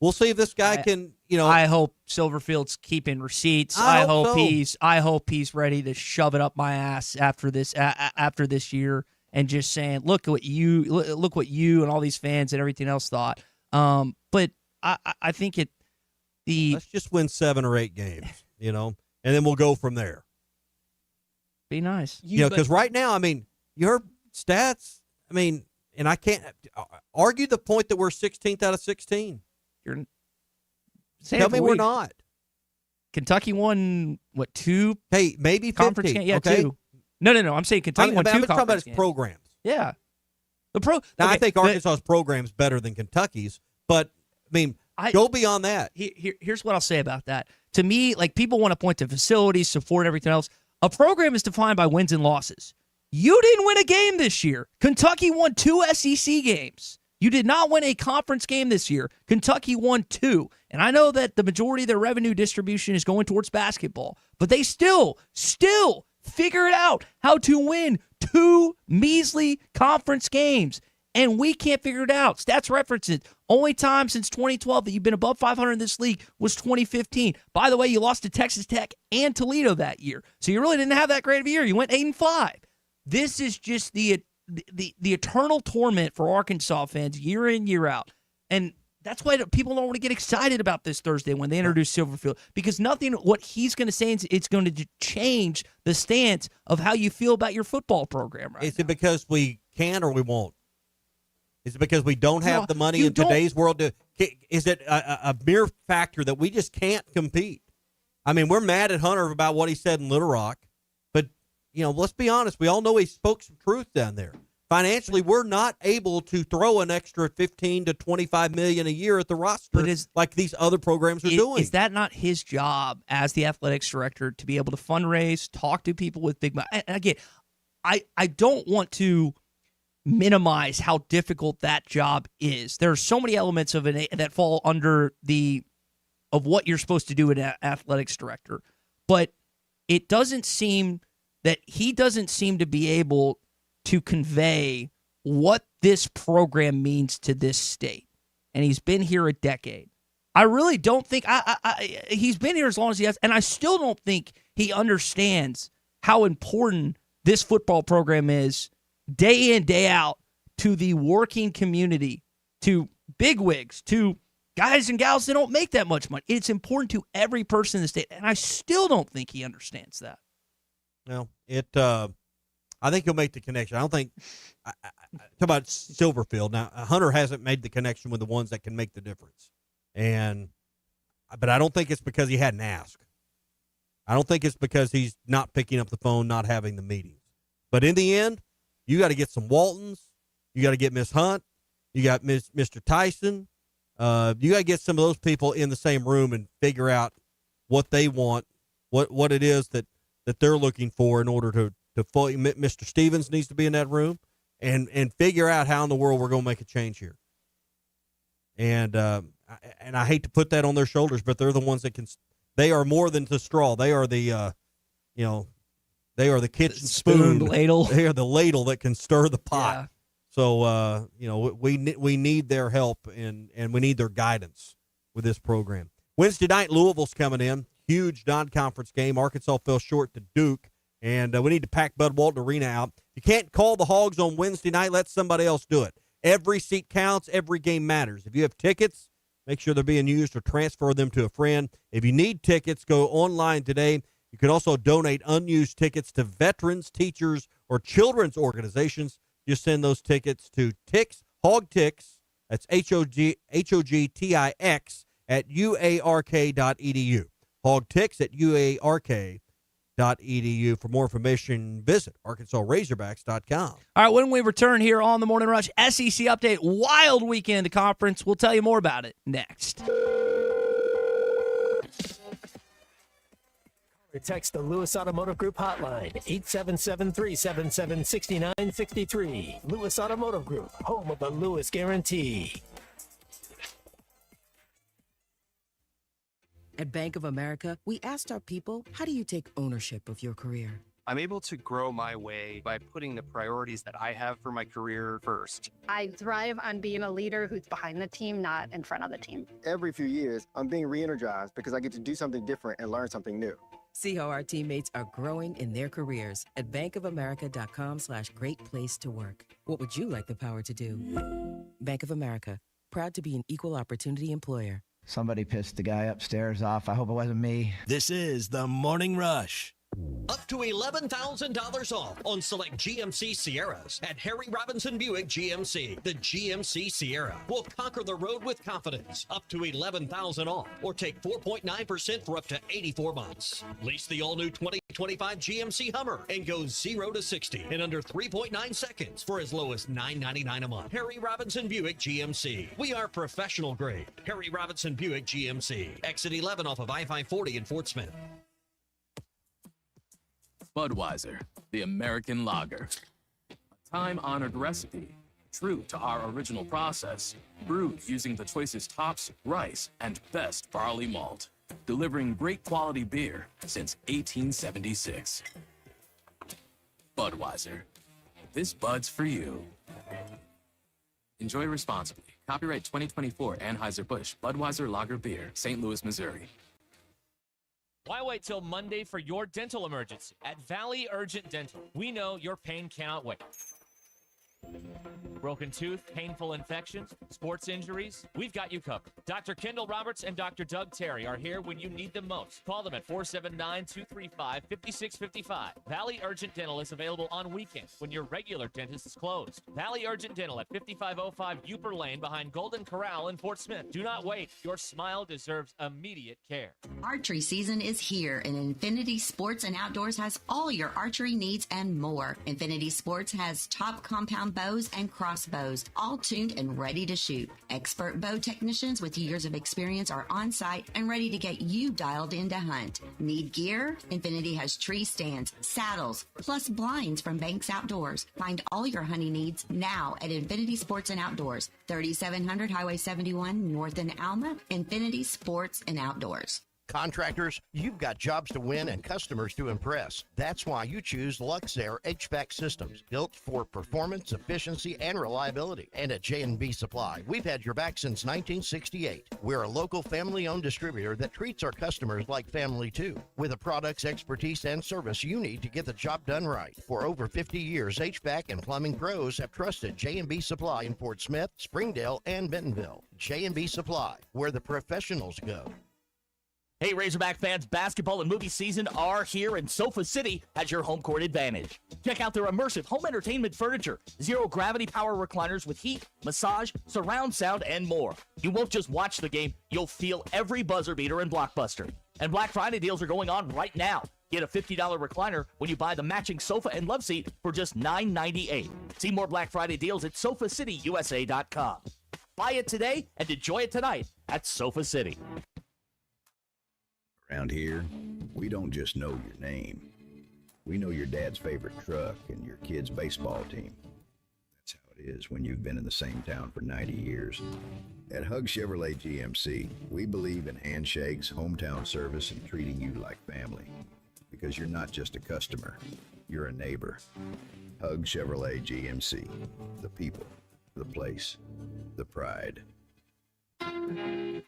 we'll see if this guy can, I hope Silverfield's keeping receipts. I hope he's ready to shove it up my ass after this year and just saying, look what you and all these fans and everything else thought. But I think let's just win 7 or 8 games, and then we'll go from there. Be nice. Because right now, I mean, your stats, I mean, and I can't argue the point that we're 16th out of 16. Tell me we're not. Kentucky won, 2? Hey, maybe 50. Conference games? Yeah, okay? 2. No. I'm saying Kentucky won 2 I'm talking about conference his games. programs. Yeah. Now, I think Arkansas's program's better than Kentucky's, but, I mean, Go beyond that. Here's what I'll say about that. To me, like, people want to point to facilities, support, and everything else. A program is defined by wins and losses. You didn't win a game this year. Kentucky won 2 SEC games. You did not win a conference game this year. Kentucky won 2. And I know that the majority of their revenue distribution is going towards basketball, but they still figured out how to win 2 measly conference games. And we can't figure it out. Stats references. Only time since 2012 that you've been above 500 in this league was 2015. By the way, you lost to Texas Tech and Toledo that year. So you really didn't have that great of a year. You went 8-5. This is just the eternal torment for Arkansas fans year in, year out. And that's why people don't want to get excited about this Thursday when they introduce Silverfield, because nothing what he's going to say is it's going to change the stance of how you feel about your football program right Is it because we can or we won't? Is it because we don't have the money in today's world? Is it a mere factor that we just can't compete? I mean, we're mad at Hunter about what he said in Little Rock, but, let's be honest. We all know he spoke some truth down there. Financially, we're not able to throw an extra $15 to $25 million a year at the roster like these other programs are doing. Is that not his job as the athletics director to be able to fundraise, talk to people with big money? And again, I don't want to minimize how difficult that job is. There are so many elements of it that fall under of what you're supposed to do as an athletics director, but it doesn't seem that he doesn't seem to be able to convey what this program means to this state. And he's been here a decade. I really don't think he's been here as long as he has, and I still don't think he understands how important this football program is day in, day out to the working community, to bigwigs, to guys and gals that don't make that much money. It's important to every person in the state, and I still don't think he understands that. No, I think he'll make the connection. I don't think talk about Silverfield. Now, Hunter hasn't made the connection with the ones that can make the difference. But I don't think it's because he hadn't asked. I don't think it's because he's not picking up the phone, not having the meetings. But in the end, you got to get some Waltons. You got to get Miss Hunt. You got Mr. Tyson. You got to get some of those people in the same room and figure out what they want, what it is that they're looking for in order to fully. Mr. Stevens needs to be in that room and figure out how in the world we're going to make a change here. And I hate to put that on their shoulders, but they're the ones that can. They are more than the straw. They are the, they are the kitchen spoon ladle. They are the ladle that can stir the pot. Yeah. So we need their help and we need their guidance with this program. Wednesday night, Louisville's coming in. Huge non-conference game. Arkansas fell short to Duke, and we need to pack Bud Walton Arena out. You can't call the Hogs on Wednesday night. Let somebody else do it. Every seat counts. Every game matters. If you have tickets, make sure they're being used or transfer them to a friend. If you need tickets, go online today. You can also donate unused tickets to veterans, teachers, or children's organizations. Just send those tickets to Tix, Hog Tix, that's HOGTIX, at UARK.edu. Hog Tix at UARK.edu. For more information, visit ArkansasRazorbacks.com. All right, when we return here on the Morning Rush, SEC update, wild weekend in the conference. We'll tell you more about it next. Text the Lewis Automotive Group hotline, 877-377-6963. Lewis Automotive Group, home of the Lewis Guarantee. At Bank of America, we asked our people, how do you take ownership of your career? I'm able to grow my way by putting the priorities that I have for my career first. I thrive on being a leader who's behind the team, not in front of the team. Every few years, I'm being re-energized because I get to do something different and learn something new. See how our teammates are growing in their careers at bankofamerica.com/great place to work. What would you like the power to do? Bank of America, proud to be an equal opportunity employer. Somebody pissed the guy upstairs off. I hope it wasn't me. This is the Morning Rush Up to $11,000 off on select GMC Sierras at Harry Robinson Buick GMC. The GMC Sierra will conquer the road with confidence. Up to $11,000 off, or take 4.9% for up to 84 months. Lease the all-new 2025 GMC Hummer and go 0 to 60 in under 3.9 seconds for as low as $9.99 a month. Harry Robinson Buick GMC. We are professional grade. Harry Robinson Buick GMC. Exit 11 off of I-540 in Fort Smith. Budweiser, the American lager. A time-honored recipe, true to our original process, brewed using the choicest hops, rice, and best barley malt, delivering great quality beer since 1876. Budweiser, this Bud's for you. Enjoy responsibly. Copyright 2024 Anheuser-Busch Budweiser Lager Beer, St. Louis, Missouri. Why wait till Monday for your dental emergency? At Valley Urgent Dental, we know your pain cannot wait. Broken tooth, painful infections, sports injuries, we've got you covered. Dr. Kendall Roberts and Dr. Doug Terry are here when you need them most. Call them at 479-235-5655. Valley Urgent Dental is available on weekends when your regular dentist is closed. Valley Urgent Dental at 5505 Uper Lane behind Golden Corral in Fort Smith. Do not wait. Your smile deserves immediate care. Archery season is here, and Infinity Sports and Outdoors has all your archery needs and more. Infinity Sports has top compound bows and crossbows, all tuned and ready to shoot. Expert bow technicians with years of experience are on site and ready to get you dialed in to hunt. Need gear? Infinity has tree stands, saddles, plus blinds from Banks Outdoors. Find all your hunting needs now at Infinity Sports and Outdoors, 3700 Highway 71 North in Alma. Infinity Sports and Outdoors. Contractors, you've got jobs to win and customers to impress. That's why you choose Luxair HVAC systems, built for performance, efficiency, and reliability. And at J&B Supply, we've had your back since 1968. We're a local family-owned distributor that treats our customers like family too, with the products, expertise, and service you need to get the job done right. For over 50 years, HVAC and plumbing pros have trusted J&B Supply in Fort Smith, Springdale, and Bentonville. J&B Supply, where the professionals go. Hey, Razorback fans, basketball and movie season are here, and Sofa City has your home court advantage. Check out their immersive home entertainment furniture, zero-gravity power recliners with heat, massage, surround sound, and more. You won't just watch the game, you'll feel every buzzer beater and blockbuster. And Black Friday deals are going on right now. Get a $50 recliner when you buy the matching sofa and love seat for just $9.98. See more Black Friday deals at SofaCityUSA.com. Buy it today and enjoy it tonight at Sofa City. Around here, we don't just know your name. We know your dad's favorite truck and your kid's baseball team. That's how it is when you've been in the same town for 90 years. At Hug Chevrolet GMC, we believe in handshakes, hometown service, and treating you like family. Because you're not just a customer, you're a neighbor. Hug Chevrolet GMC. The people, the place, the pride.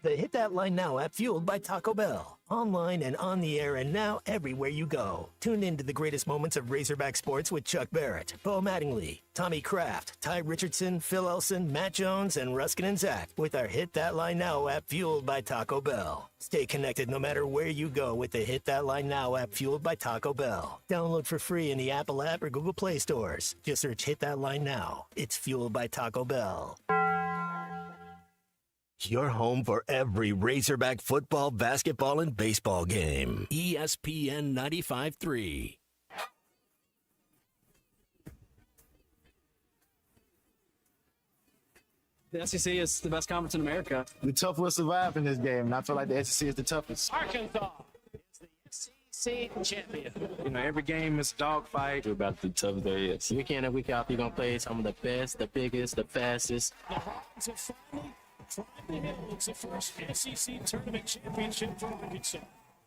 The Hit That Line Now app, fueled by Taco Bell. Online and on the air and now everywhere you go. Tune in to the greatest moments of Razorback sports with Chuck Barrett, Bo Mattingly, Tommy Kraft, Ty Richardson, Phil Elson, Matt Jones, and Ruskin and Zach with our Hit That Line Now app, fueled by Taco Bell. Stay connected no matter where you go with the Hit That Line Now app, fueled by Taco Bell. Download for free in the Apple app or Google Play stores. Just search Hit That Line Now. It's fueled by Taco Bell. Your home for every Razorback football, basketball, and baseball game. ESPN 95.3. The SEC is the best conference in America. The tough will survive in this game, and I feel like the SEC is the toughest. Arkansas is the SEC champion. You know, every game is a dogfight. We're about the tough there is. Week in and week out, you're going to play some of the best, the biggest, the fastest. The Hawks have finally climbed the hill. It's the first SEC tournament championship for Arkansas.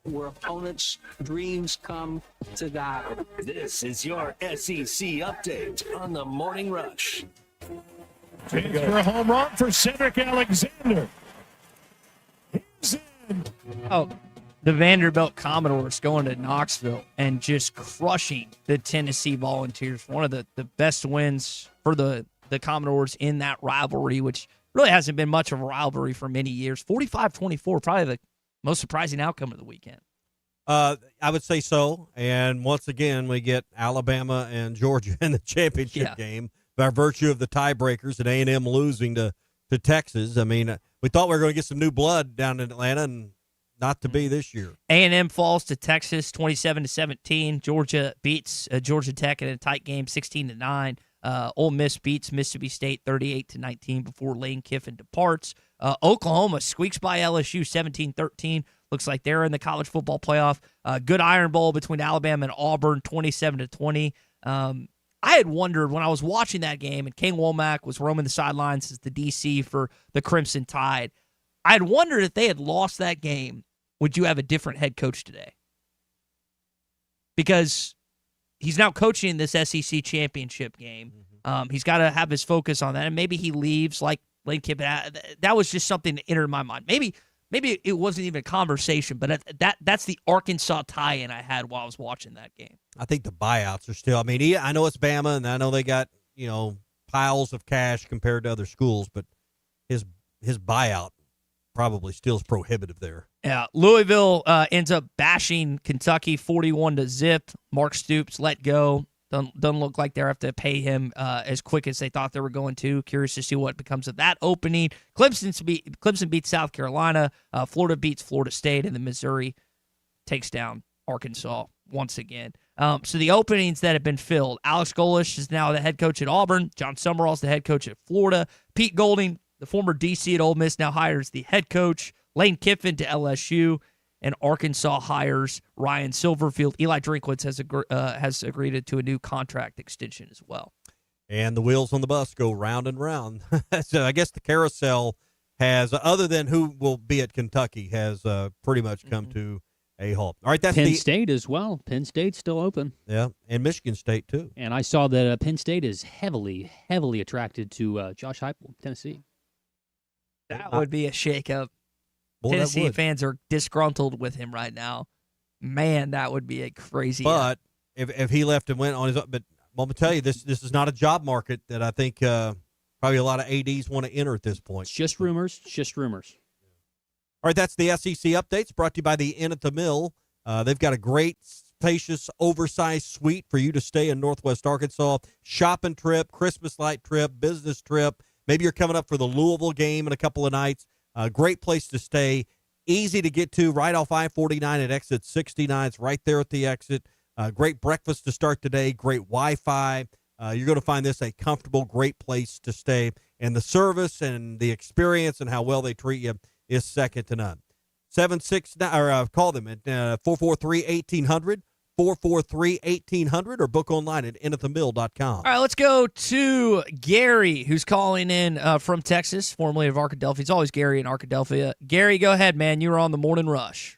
Where opponents' dreams come to die. This is your SEC update on the Morning Rush. Chance for a home run for Cedric Alexander. He's in. Oh, the Vanderbilt Commodores going to Knoxville and just crushing the Tennessee Volunteers. One of the best wins for the Commodores in that rivalry, which really hasn't been much of a rivalry for many years. 45-24, probably the most surprising outcome of the weekend. I would say so. And once again, we get Alabama and Georgia in the championship game by virtue of the tiebreakers and A&M losing to Texas. I mean, we thought we were going to get some new blood down in Atlanta, and not to be this year. A&M falls to Texas 27-17. Georgia beats Georgia Tech in a tight game 16-9. Ole Miss beats Mississippi State 38-19 before Lane Kiffin departs. Oklahoma squeaks by LSU 17-13. Looks like they're in the college football playoff. Good Iron Bowl between Alabama and Auburn 27-20. I had wondered when I was watching that game and King Womack was roaming the sidelines as the DC for the Crimson Tide. I had wondered if they had lost that game, would you have a different head coach today? Because he's now coaching this SEC championship game. He's got to have his focus on that, and maybe he leaves like Lane Kiffin. That was just something that entered my mind. Maybe it wasn't even a conversation, but that's the Arkansas tie-in I had while I was watching that game. I think the buyouts are still. I mean, I know it's Bama, and I know they got piles of cash compared to other schools, but his buyout probably still is prohibitive there. Yeah, Louisville ends up bashing Kentucky 41-0. Mark Stoops let go. Doesn't look like they have to pay him as quick as they thought they were going to. Curious to see what becomes of that opening. Clemson beats South Carolina. Florida beats Florida State, and then Missouri takes down Arkansas once again. So the openings that have been filled. Alex Golesh is now the head coach at Auburn. John Summerall is the head coach at Florida. Pete Golding, the former DC at Ole Miss, now hires the head coach. Lane Kiffin to LSU. And Arkansas hires Ryan Silverfield. Eli Drinkwitz has agreed to a new contract extension as well. And the wheels on the bus go round and round. So I guess the carousel has, other than who will be at Kentucky, has pretty much come to a halt. All right, that's Penn State as well. Penn State's still open. Yeah, and Michigan State too. And I saw that Penn State is heavily attracted to Josh Heupel, Tennessee. That would be a shakeup. Boy, Tennessee fans are disgruntled with him right now. Man, that would be a crazy. But if he left and went on his own, but I'm going to tell you, this is not a job market that I think probably a lot of ADs want to enter at this point. It's just rumors. All right, that's the SEC updates brought to you by the Inn at the Mill. They've got a great, spacious, oversized suite for you to stay in Northwest Arkansas. Shopping trip, Christmas light trip, business trip. Maybe you're coming up for the Louisville game in a couple of nights. Great place to stay, easy to get to, right off I-49 at exit 69. It's right there at the exit. Great breakfast to start the day, great Wi-Fi. You're going to find this a comfortable, great place to stay. And the service and the experience and how well they treat you is second to none. Call them at 443-1800. 443-1800 or book online at inatthemill.com. All right, let's go to Gary, who's calling in from Texas, formerly of Arkadelphia. It's always Gary in Arkadelphia. Gary, go ahead, man. You were on the Morning Rush.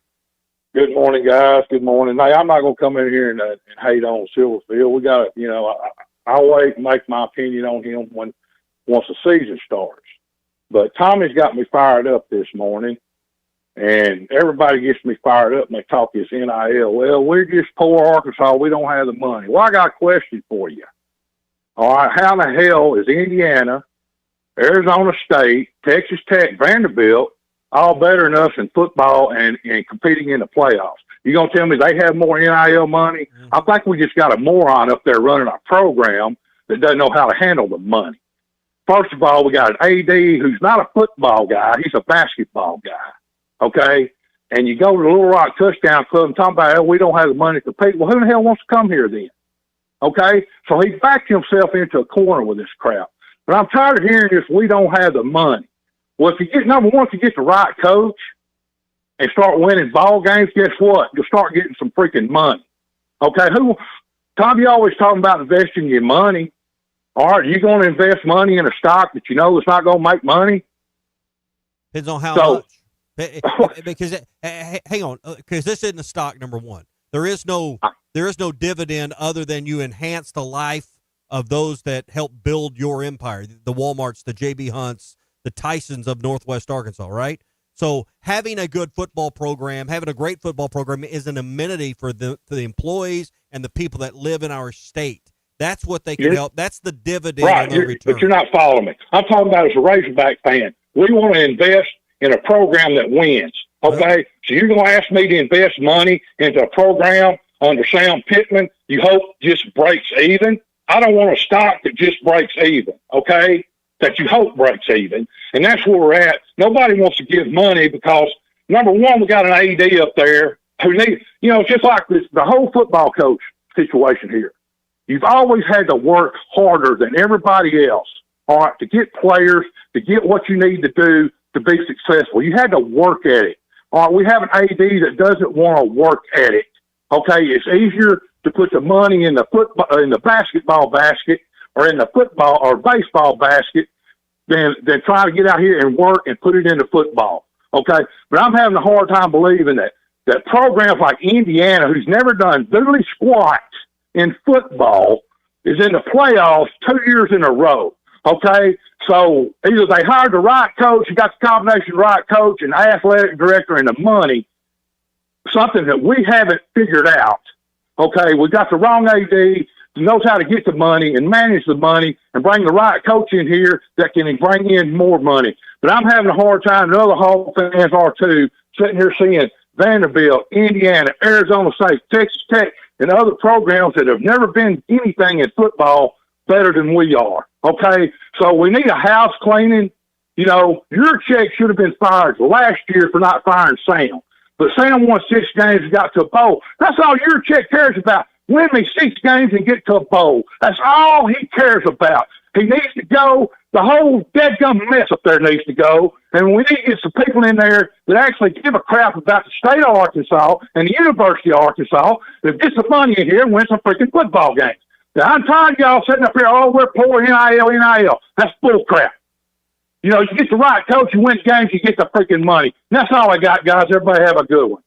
Good morning, guys. Good morning. Hey, I'm not going to come in here and hate on Silverfield. We got to, I'll wait and make my opinion on him once the season starts. But Tommy's got me fired up this morning. And everybody gets me fired up and they talk this NIL. Well, we're just poor Arkansas. We don't have the money. Well, I got a question for you. All right, how the hell is Indiana, Arizona State, Texas Tech, Vanderbilt all better than us in football and competing in the playoffs? You going to tell me they have more NIL money? I think we just got a moron up there running our program that doesn't know how to handle the money. First of all, we got an AD who's not a football guy. He's a basketball guy. Okay, and you go to the Little Rock Touchdown Club and talk about, we don't have the money to compete. Well, who the hell wants to come here then? Okay, so he backed himself into a corner with this crap. But I'm tired of hearing this, we don't have the money. Well, if you get, number one, if you get the right coach and start winning ball games, guess what? You'll start getting some freaking money. Okay, Tom, you always talking about investing your money. All right, you going to invest money in a stock that you know is not going to make money? Depends on how much. Because hang on, because this isn't a stock. Number one, there is no dividend other than you enhance the life of those that help build your empire. The Walmarts, the JB Hunts, the Tysons of Northwest Arkansas, right? So having a good football program, having a great football program, is an amenity for the employees and the people that live in our state. That's what they can help. That's the dividend. Right, but you're not following me. I'm talking about as a Razorback fan. We want to invest in a program that wins. Okay, so you're going to ask me to invest money into a program under Sam Pittman you hope just breaks even? I don't want a stock that just breaks even, okay, that you hope breaks even. And that's where we're at. Nobody wants to give money because, number one, we got an AD up there who needs, just like this, the whole football coach situation here. You've always had to work harder than everybody else, all right, to get players, to get what you need to do to be successful. You had to work at it. All right, we have an AD that doesn't want to work at it. Okay, it's easier to put the money in the basketball basket or in the football or baseball basket than try to get out here and work and put it into football. Okay, but I'm having a hard time believing that programs like Indiana, who's never done literally squat in football, is in the playoffs 2 years in a row. Okay, so either they hired the right coach, you got the combination of the right coach and athletic director and the money, something that we haven't figured out. Okay, we got the wrong AD who knows how to get the money and manage the money and bring the right coach in here that can bring in more money. But I'm having a hard time, and other Hall fans are too, sitting here seeing Vanderbilt, Indiana, Arizona State, Texas Tech, and other programs that have never been anything in football better than we are. Okay, so we need a house cleaning. Your check should have been fired last year for not firing Sam. But Sam won 6 games and got to a bowl. That's all your check cares about. Win me 6 games and get to a bowl. That's all he cares about. He needs to go. The whole deadgum mess up there needs to go. And we need to get some people in there that actually give a crap about the state of Arkansas and the University of Arkansas that get some money in here and win some freaking football games. Now, I'm tired of y'all sitting up here, we're poor, NIL. That's bull crap. You get the right coach, you win games, you get the freaking money. And that's all I got, guys. Everybody have a good one.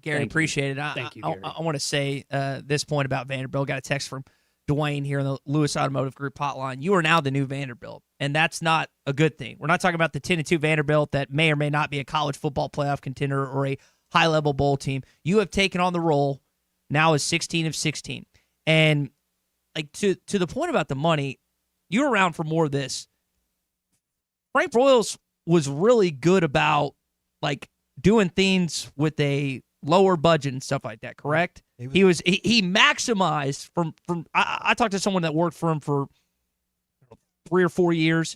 Gary, appreciate it. Thank you, Gary. I want to say this point about Vanderbilt. Got a text from Dwayne here in the Lewis Automotive Group hotline. You are now the new Vanderbilt, and that's not a good thing. We're not talking about the 10-2 Vanderbilt that may or may not be a college football playoff contender or a high-level bowl team. You have taken on the role now as 16 of 16. And to the point about the money, you were around for more of this. Frank Broyles was really good about doing things with a lower budget and stuff like that, correct? He maximized from I talked to someone that worked for him for 3 or 4 years.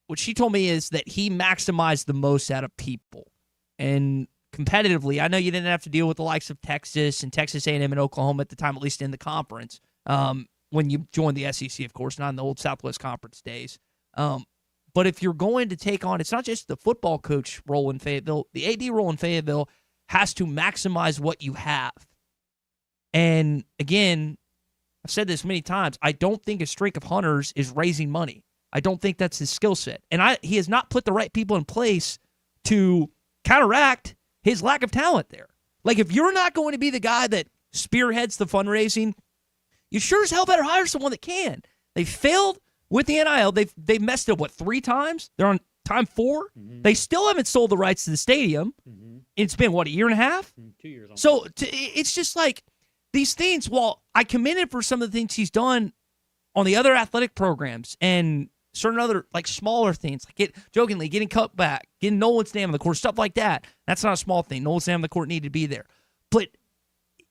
What she told me is that he maximized the most out of people. And competitively, I know you didn't have to deal with the likes of Texas and Texas A&M and Oklahoma at the time, at least in the conference, when you joined the SEC, of course, not in the old Southwest Conference days. But if you're going to take on, it's not just the football coach role in Fayetteville. The AD role in Fayetteville has to maximize what you have. And again, I've said this many times, I don't think a streak of hunters is raising money. I don't think that's his skill set. And he has not put the right people in place to counteract his lack of talent there. If you're not going to be the guy that spearheads the fundraising, you sure as hell better hire someone that can. They failed with the NIL. They've messed up, 3 times? They're on time 4? Mm-hmm. They still haven't sold the rights to the stadium. Mm-hmm. It's been, a year and a half? 2 years. So it's just these things, while I commend him for some of the things he's done on the other athletic programs and certain other smaller things, jokingly getting cut back, getting Nolan Stam on the court, stuff like that. That's not a small thing. Nolan Stam on the court needed to be there. But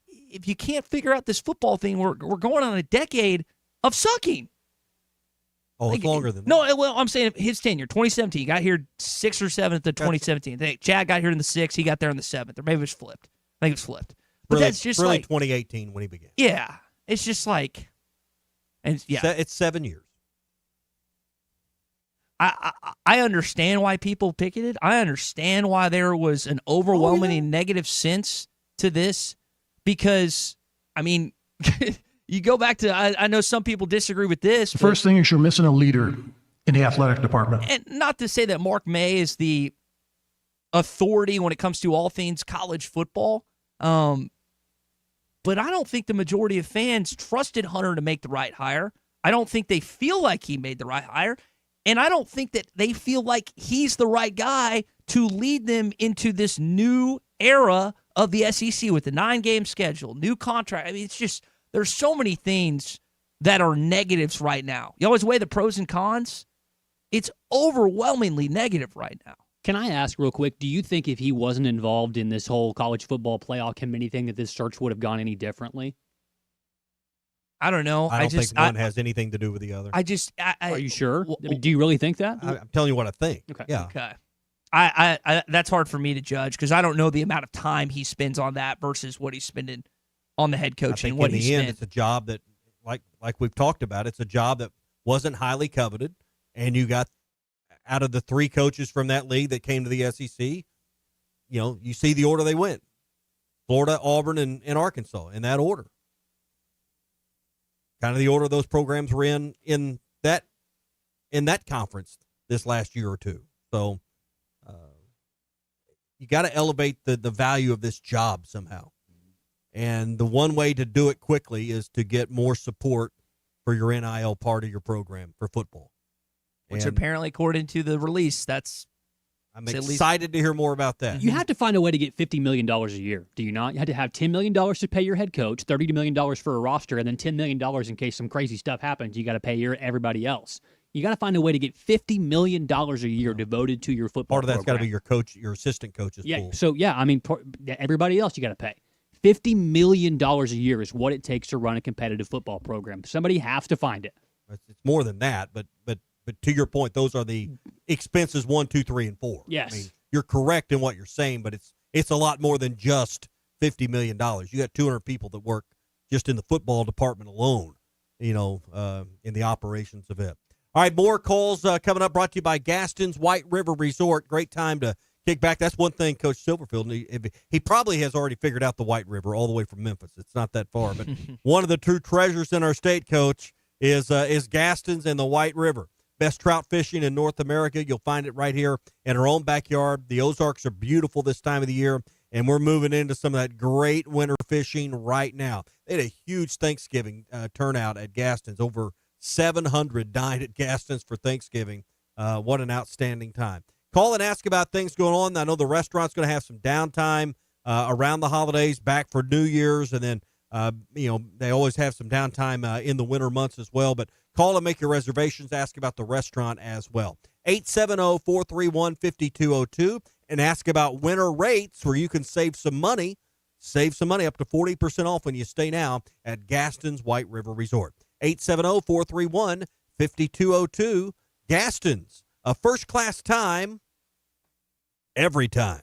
if you can't figure out this football thing, we're going on a decade of sucking. Oh, it's longer than that. No, well, I'm saying his tenure, 2017. He got here 6th or 7th of 2017. I think Chad got here in the 6th. He got there in the 7th. Or maybe it was flipped. I think it was flipped. But really, that's just really 2018 when he began. Yeah. It's just and yeah. It's 7 years. I understand why people picketed. I understand why there was an overwhelmingly negative sense to this because, you go back to, I know some people disagree with this. The first thing is you're missing a leader in the athletic department. And not to say that Mark May is the authority when it comes to all things college football, but I don't think the majority of fans trusted Hunter to make the right hire. I don't think they feel like he made the right hire, and I don't think that they feel like he's the right guy to lead them into this new era of the SEC with the 9-game schedule, new contract. It's just, there's so many things that are negatives right now. You always weigh the pros and cons. It's overwhelmingly negative right now. Can I ask real quick, do you think if he wasn't involved in this whole college football playoff committee thing that this search would have gone any differently? I don't know. I don't think one has anything to do with the other. Are you sure? I mean, do you really think that? I'm telling you what I think. Okay. Yeah. Okay. I that's hard for me to judge because I don't know the amount of time he spends on that versus what he's spending on the head I coach think and what in he's the end, spent. it's a job that, like we've talked about, it's a job that wasn't highly coveted, and you got out of the 3 coaches from that league that came to the SEC. You see the order they went: Florida, Auburn, and Arkansas in that order. Kind of the order those programs were in that conference this last year or two. So you got to elevate the value of this job somehow. And the one way to do it quickly is to get more support for your NIL part of your program for football. Which And apparently, according to the release, I'm excited to hear more about that. You have to find a way to get $50 million a year, do you not? You had to have $10 million to pay your head coach, $30 million for a roster, and then $10 million in case some crazy stuff happens. You got to pay everybody else. You got to find a way to get $50 million a year devoted to your football Part of that's got to program. be your coach, your assistant coach's pool. So, I mean, everybody else you got to pay. $50 million a year is what it takes to run a competitive football program. Somebody has to find it. It's more than that, but to your point, those are the expenses 1, 2, 3, and 4. Yes. I mean, you're correct in what you're saying, but it's a lot more than just $50 million. You got 200 people that work just in the football department alone, in the operations of it. All right, more calls coming up, brought to you by Gaston's White River Resort. Great time to kick back. That's one thing Coach Silverfield, he probably has already figured out the White River all the way from Memphis. It's not that far, but one of the true treasures in our state, Coach, is Gaston's and the White River. Best trout fishing in North America. You'll find it right here in our own backyard. The Ozarks are beautiful this time of the year, and we're moving into some of that great winter fishing right now. They had a huge Thanksgiving turnout at Gaston's. Over 700 dined at Gaston's for Thanksgiving. What an outstanding time. Call and ask about things going on. I know the restaurant's going to have some downtime around the holidays, back for New Year's, and then they always have some downtime in the winter months as well. But call and make your reservations. Ask about the restaurant as well. 870-431-5202, and ask about winter rates where you can save some money. Save some money up to 40% off when you stay now at Gaston's White River Resort. 870-431-5202. Gaston's, a first-class time every time.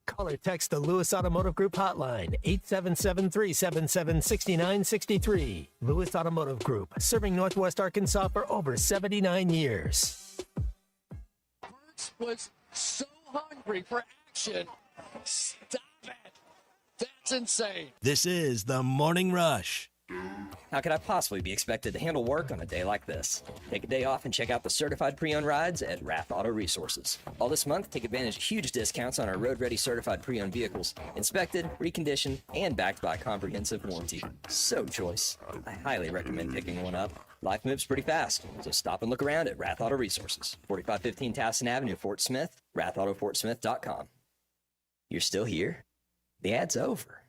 Call or text the Lewis Automotive Group hotline, 877-377-6963. Lewis Automotive Group, serving Northwest Arkansas for over 79 years. Burns was so hungry for action. Stop it. That's insane. This is the Morning Rush. How could I possibly be expected to handle work on a day like this? Take a day off and check out the certified pre-owned rides at Rath Auto Resources. All this month, take advantage of huge discounts on our road-ready certified pre-owned vehicles, inspected, reconditioned, and backed by a comprehensive warranty. So choice. I highly recommend picking one up. Life moves pretty fast, so stop and look around at Rath Auto Resources, 4515 Towson Avenue, Fort Smith, rathautofortsmith.com. You're still here? The ad's over.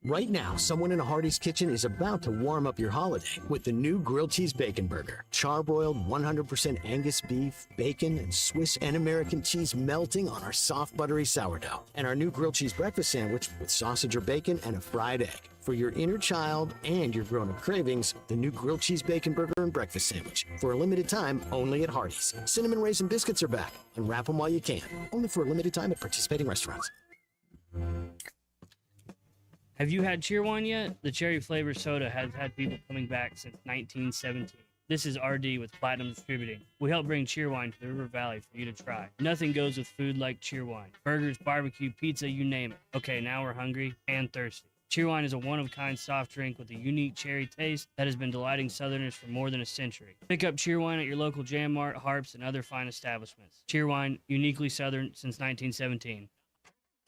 Right now, someone in a Hardee's kitchen is about to warm up your holiday with the new grilled cheese bacon burger. Charbroiled 100% Angus beef, bacon, and Swiss and American cheese melting on our soft, buttery sourdough. And our new grilled cheese breakfast sandwich with sausage or bacon and a fried egg. For your inner child and your grown-up cravings, the new grilled cheese bacon burger and breakfast sandwich. For a limited time, only at Hardee's. Cinnamon raisin biscuits are back, and wrap them while you can. Only for a limited time at participating restaurants. Have you had Cheerwine yet? The cherry flavored soda has had people coming back since 1917. This is RD with Platinum Distributing. We help bring Cheerwine to the River Valley for you to try. Nothing goes with food like Cheerwine. Burgers, barbecue, pizza, you name it. Okay, now we're hungry and thirsty. Cheerwine is a one-of-kind soft drink with a unique cherry taste that has been delighting Southerners for more than a century. Pick up Cheerwine at your local Jam Mart, Harps, and other fine establishments. Cheerwine, uniquely Southern since 1917.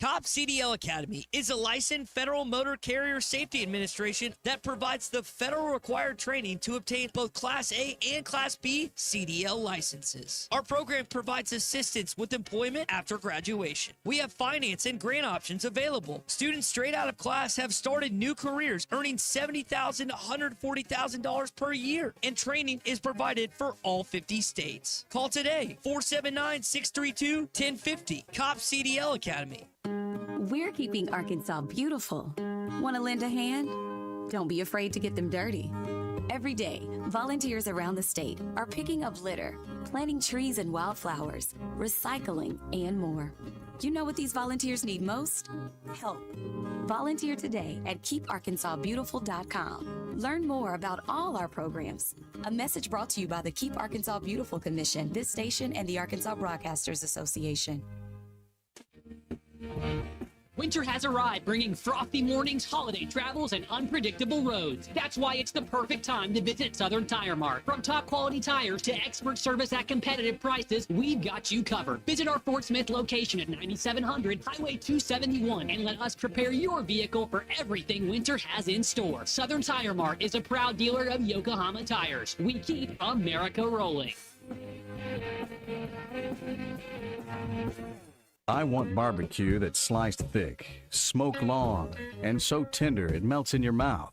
COP CDL Academy is a licensed Federal Motor Carrier Safety Administration that provides the federal required training to obtain both Class A and Class B CDL licenses. Our program provides assistance with employment after graduation. We have finance and grant options available. Students straight out of class have started new careers earning $70,000 to $140,000 per year, and training is provided for all 50 states. Call today, 479-632-1050, COP CDL Academy. We're keeping Arkansas beautiful. Want to lend a hand? Don't be afraid to get them dirty. Every day, volunteers around the state are picking up litter, planting trees and wildflowers, recycling, and more. You know what these volunteers need most? Help. Volunteer today at keeparkansasbeautiful.com. Learn more about all our programs. A message brought to you by the Keep Arkansas Beautiful Commission, this station, and the Arkansas Broadcasters Association. Winter has arrived, bringing frothy mornings, holiday travels, and unpredictable roads. That's why it's the perfect time to visit Southern Tire Mart. From top quality tires to expert service at competitive prices, we've got you covered. Visit our Fort Smith location at 9700 Highway 271 and let us prepare your vehicle for everything winter has in store. Southern Tire Mart is a proud dealer of Yokohama tires. We keep America rolling. I want barbecue that's sliced thick, smoked long, and so tender it melts in your mouth.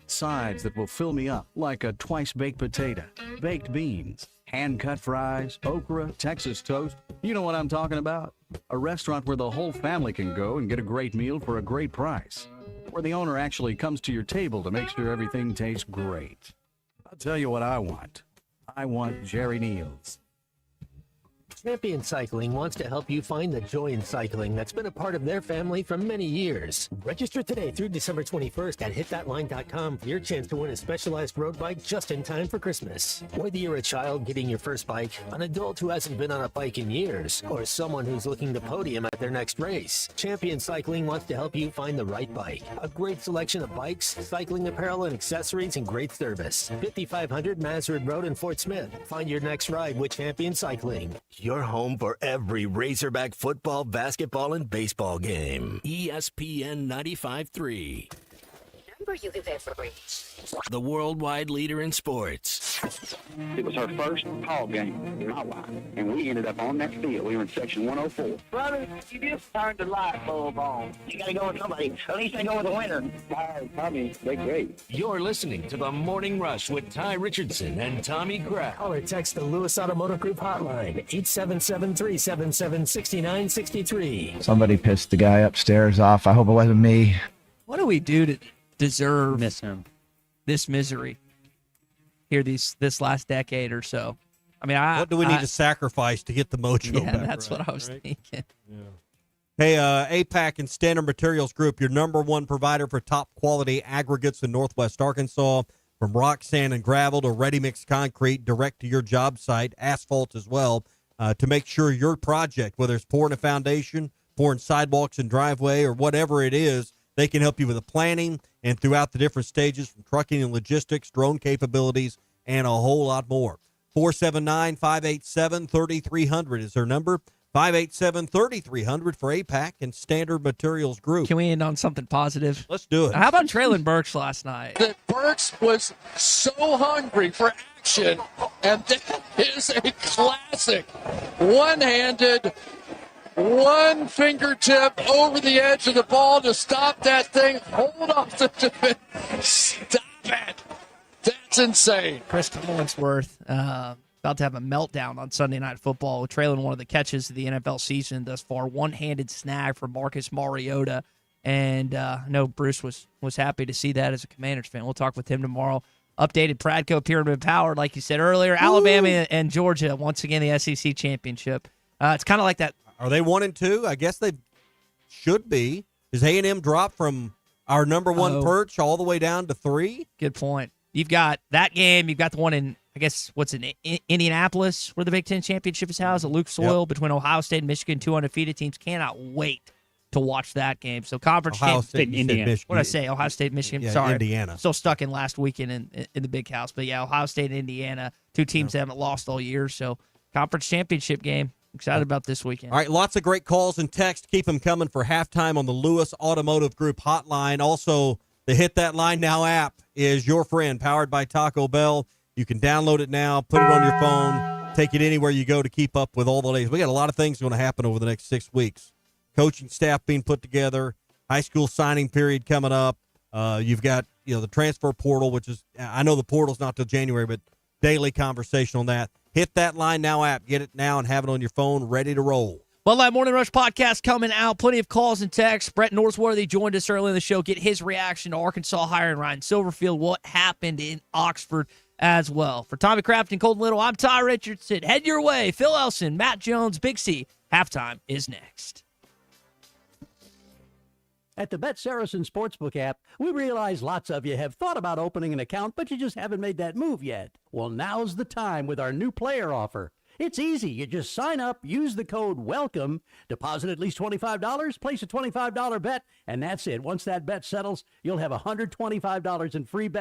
Sides that will fill me up like a twice-baked potato, baked beans, hand-cut fries, okra, Texas toast. You know what I'm talking about? A restaurant where the whole family can go and get a great meal for a great price. Where the owner actually comes to your table to make sure everything tastes great. I'll tell you what I want. I want Jerry Neal's. Champion Cycling wants to help you find the joy in cycling that's been a part of their family for many years. Register today through December 21st at hitthatline.com for your chance to win a specialized road bike just in time for Christmas. Whether you're a child getting your first bike, an adult who hasn't been on a bike in years, or someone who's looking to podium at their next race, Champion Cycling wants to help you find the right bike. A great selection of bikes, cycling apparel, and accessories, and great service. 5500 Mazard Road in Fort Smith. Find your next ride with Champion Cycling. Your home for every Razorback football, basketball, and baseball game. ESPN 95.3. Number you can pay for free. The worldwide leader in sports. It was her first call game with my wife, and we ended up on that field. We were in section 104. Brother, you just turned the light bulb on. You gotta go with somebody. At least I go with a winner. Tommy, they're great. You're listening to The Morning Rush with Ty Richardson and Tommy Kraft. Call or text the Lewis Automotive Group hotline, 877-377-6963. Somebody pissed the guy upstairs off. I hope it wasn't me. What do we do to deserve Miss him. this misery here this last decade or so? I mean, what do we need to sacrifice to get the mojo yeah, back? that's what I was thinking. Hey, APAC and Standard Materials Group, your number one provider for top quality aggregates in Northwest Arkansas, from rock, sand, and gravel to ready-mix concrete direct to your job site, asphalt as well, to make sure your project, whether it's pouring a foundation, pouring sidewalks and driveway, or whatever it is, they can help you with the planning and throughout the different stages, from trucking and logistics, drone capabilities, and a whole lot more. 479-587-3300 is their number. 587-3300 for APAC and Standard Materials Group. Can we end on something positive? Let's do it. How about Traylon Burks last night? That Burks was so hungry for action, and that is a classic. One-handed, one fingertip over the edge of the ball to stop that thing. Hold off the defense. Stop it. That's insane. Chris Collinsworth about to have a meltdown on Sunday Night Football. Traylon, one of the catches of the NFL season thus far. One-handed snag for Marcus Mariota. And I know Bruce was happy to see that as a Commanders fan. We'll talk with him tomorrow. Updated Pradco Pyramid Power, like you said earlier. Woo! Alabama and Georgia, once again, the SEC championship. It's kind of like that. Are they 1-2? I guess they should be. Does A&M drop from our number one perch all the way down to 3? Good point. You've got that game. You've got the one in, I guess, what's in Indianapolis, where the Big Ten championship is housed at Luke Soil, between Ohio State and Michigan, two undefeated teams. Cannot wait to watch that game. So conference Ohio State and Indiana. What did I say? Ohio State, Michigan. Yeah, Sorry, Indiana. Still stuck in last weekend in the Big House. But yeah, Ohio State and Indiana, two teams that haven't lost all year. So conference championship game. Excited about this weekend. All right, lots of great calls and texts. Keep them coming for halftime on the Lewis Automotive Group hotline. Also, the Hit That Line Now app is your friend, powered by Taco Bell. You can download it now, put it on your phone, take it anywhere you go to keep up with all the latest. We got a lot of things going to happen over the next 6 weeks. Coaching staff being put together, high school signing period coming up. You've got the transfer portal, which is, I know the portal's not till January, but daily conversation on that. Hit That Line Now app. Get it now and have it on your phone, ready to roll. Bud Light Morning Rush podcast coming out. Plenty of calls and texts. Brett Norsworthy joined us early in the show. Get his reaction to Arkansas hiring Ryan Silverfield, what happened in Oxford as well. For Tommy Kraft and Colton Little, I'm Ty Richardson. Head your way. Phil Elson, Matt Jones, Big C. Halftime is next. At the Bet Saracen Sportsbook app, we realize lots of you have thought about opening an account, but you just haven't made that move yet. Well, now's the time with our new player offer. It's easy. You just sign up, use the code WELCOME, deposit at least $25, place a $25 bet, and that's it. Once that bet settles, you'll have $125 in free bets